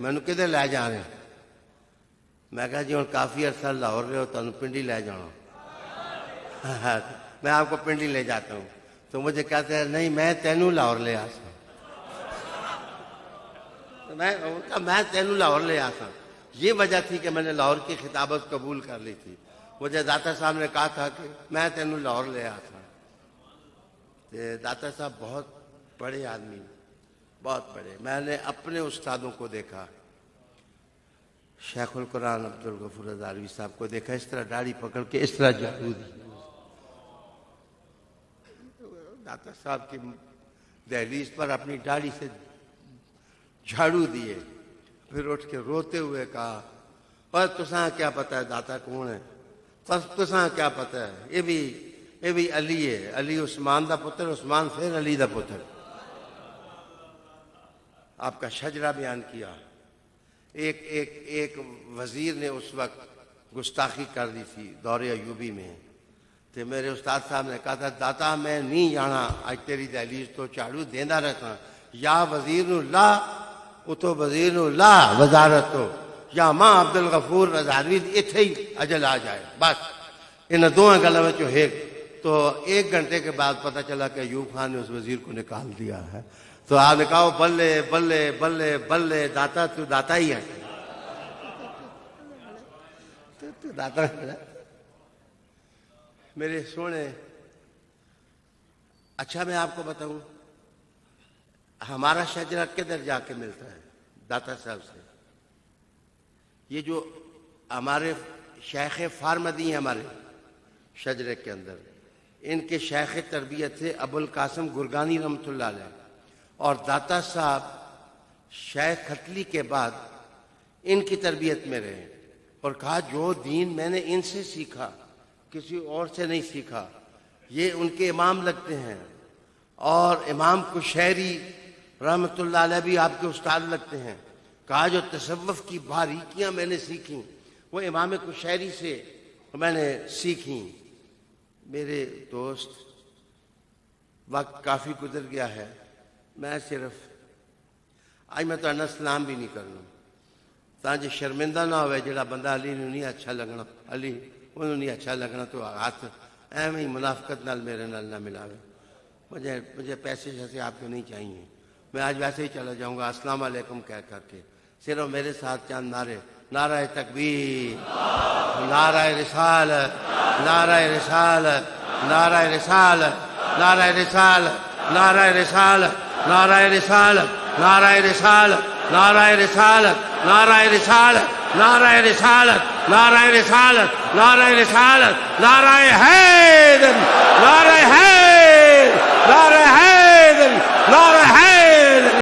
مینوں کدھر لے جا رہے ہیں؟ میں کہا جی ہوں کافی عرصہ لاہور رہے ہو تمہیں پنڈی لے جانا. میں آپ کو پنڈی لے جاتا ہوں. تو مجھے کہتے ہیں نہیں میں تینوں لاہور لے آسا. میں تینوں لاہور لے آسا. یہ وجہ تھی کہ میں نے لاہور کی خطابت قبول کر لی تھی. مجھے داتا صاحب نے کہا تھا کہ میں تینوں لاہور لے آسا. داتا صاحب بہت بڑے آدمی، بہت بڑے. میں نے اپنے استادوں کو دیکھا. شیخ القرآن عبدالغفور ہزاروی صاحب کو دیکھا اس طرح داڑھی پکڑ کے اس طرح جھاڑو دی. داتا صاحب کی دہلیز پر اپنی داڑھی سے جھاڑو دیے، پھر اٹھ کے روتے ہوئے کہا اور تساں کیا پتہ ہے داتا کون ہے؟ تساں کیا پتہ ہے؟ یہ بھی علی ہے. علی عثمان دا پتر، عثمان پھر علی دا پتر. آپ کا شجرہ بیان کیا. ایک وزیر نے اس وقت گستاخی کر دی تھی دور ایوبی میں. تو میرے استاد صاحب نے کہا تھا داتا میں نہیں جانا اج تیری دہلیز تو جھاڑو دیندا رہتا. یا وزیر نو لا اتو وزیر نو لا وزارت تو یا ماں عبدالغفور ہزاروی اتھے ہی اجل آ جائے. بس ان دونوں گلوں میں ایک. تو 1 گھنٹے کے بعد پتہ چلا کہ ایوب خان نے اس وزیر کو نکال دیا ہے. تو آپ نے کہا بلے بلے بلے بلے داتا تو داتا ہی ہے. تو داتا ہے میرے سونے. اچھا میں آپ کو بتاؤں ہمارا شجرہ کدھر جا کے ملتا ہے؟ داتا صاحب سے. یہ جو ہمارے شیخ فارمدی ہیں ہمارے شجرے کے اندر، ان کے شیخ تربیت تھے ابو القاسم گرگانی رحمۃ اللہ علیہ. اور داتا صاحب شیخ ختلی کے بعد ان کی تربیت میں رہے اور کہا جو دین میں نے ان سے سیکھا کسی اور سے نہیں سیکھا. یہ ان کے امام لگتے ہیں. اور امام کشیری رحمۃ اللہ علیہ بھی آپ کے استاد لگتے ہیں. کہا جو تصوف کی باریکیاں میں نے سیکھیں وہ امام کشیری سے میں نے سیکھیں. میرے دوست وقت کافی گزر گیا ہے. میں صرف آج میں تو سلام بھی نہیں کرنا تاکہ شرمندہ نہ ہوئے جڑا بندہ علی نو نہیں اچھا لگنا، علی انہوں نہیں اچھا لگنا تو ہاتھ ایویں ہی منافقت نال میرے نال نہ ملاوے. مجھے پیسے جیسے آپ کو نہیں چاہیے. میں آج ویسے ہی چلا جاؤں گا السلام علیکم کہہ کر کے. صرف میرے ساتھ چند نعرے: نعرہ تکبیر، نعرہ رسالت، نعرہ رسالت، نعرہ رسالت، نعرہ رسالت. نعرہ رسالت نعرہ رسالت نعرہ رسالت نعرہ رسالت نعرہ رسالت نعرہ رسالت نعرہ رسالت نعرہ رسالت نعرہ حیدر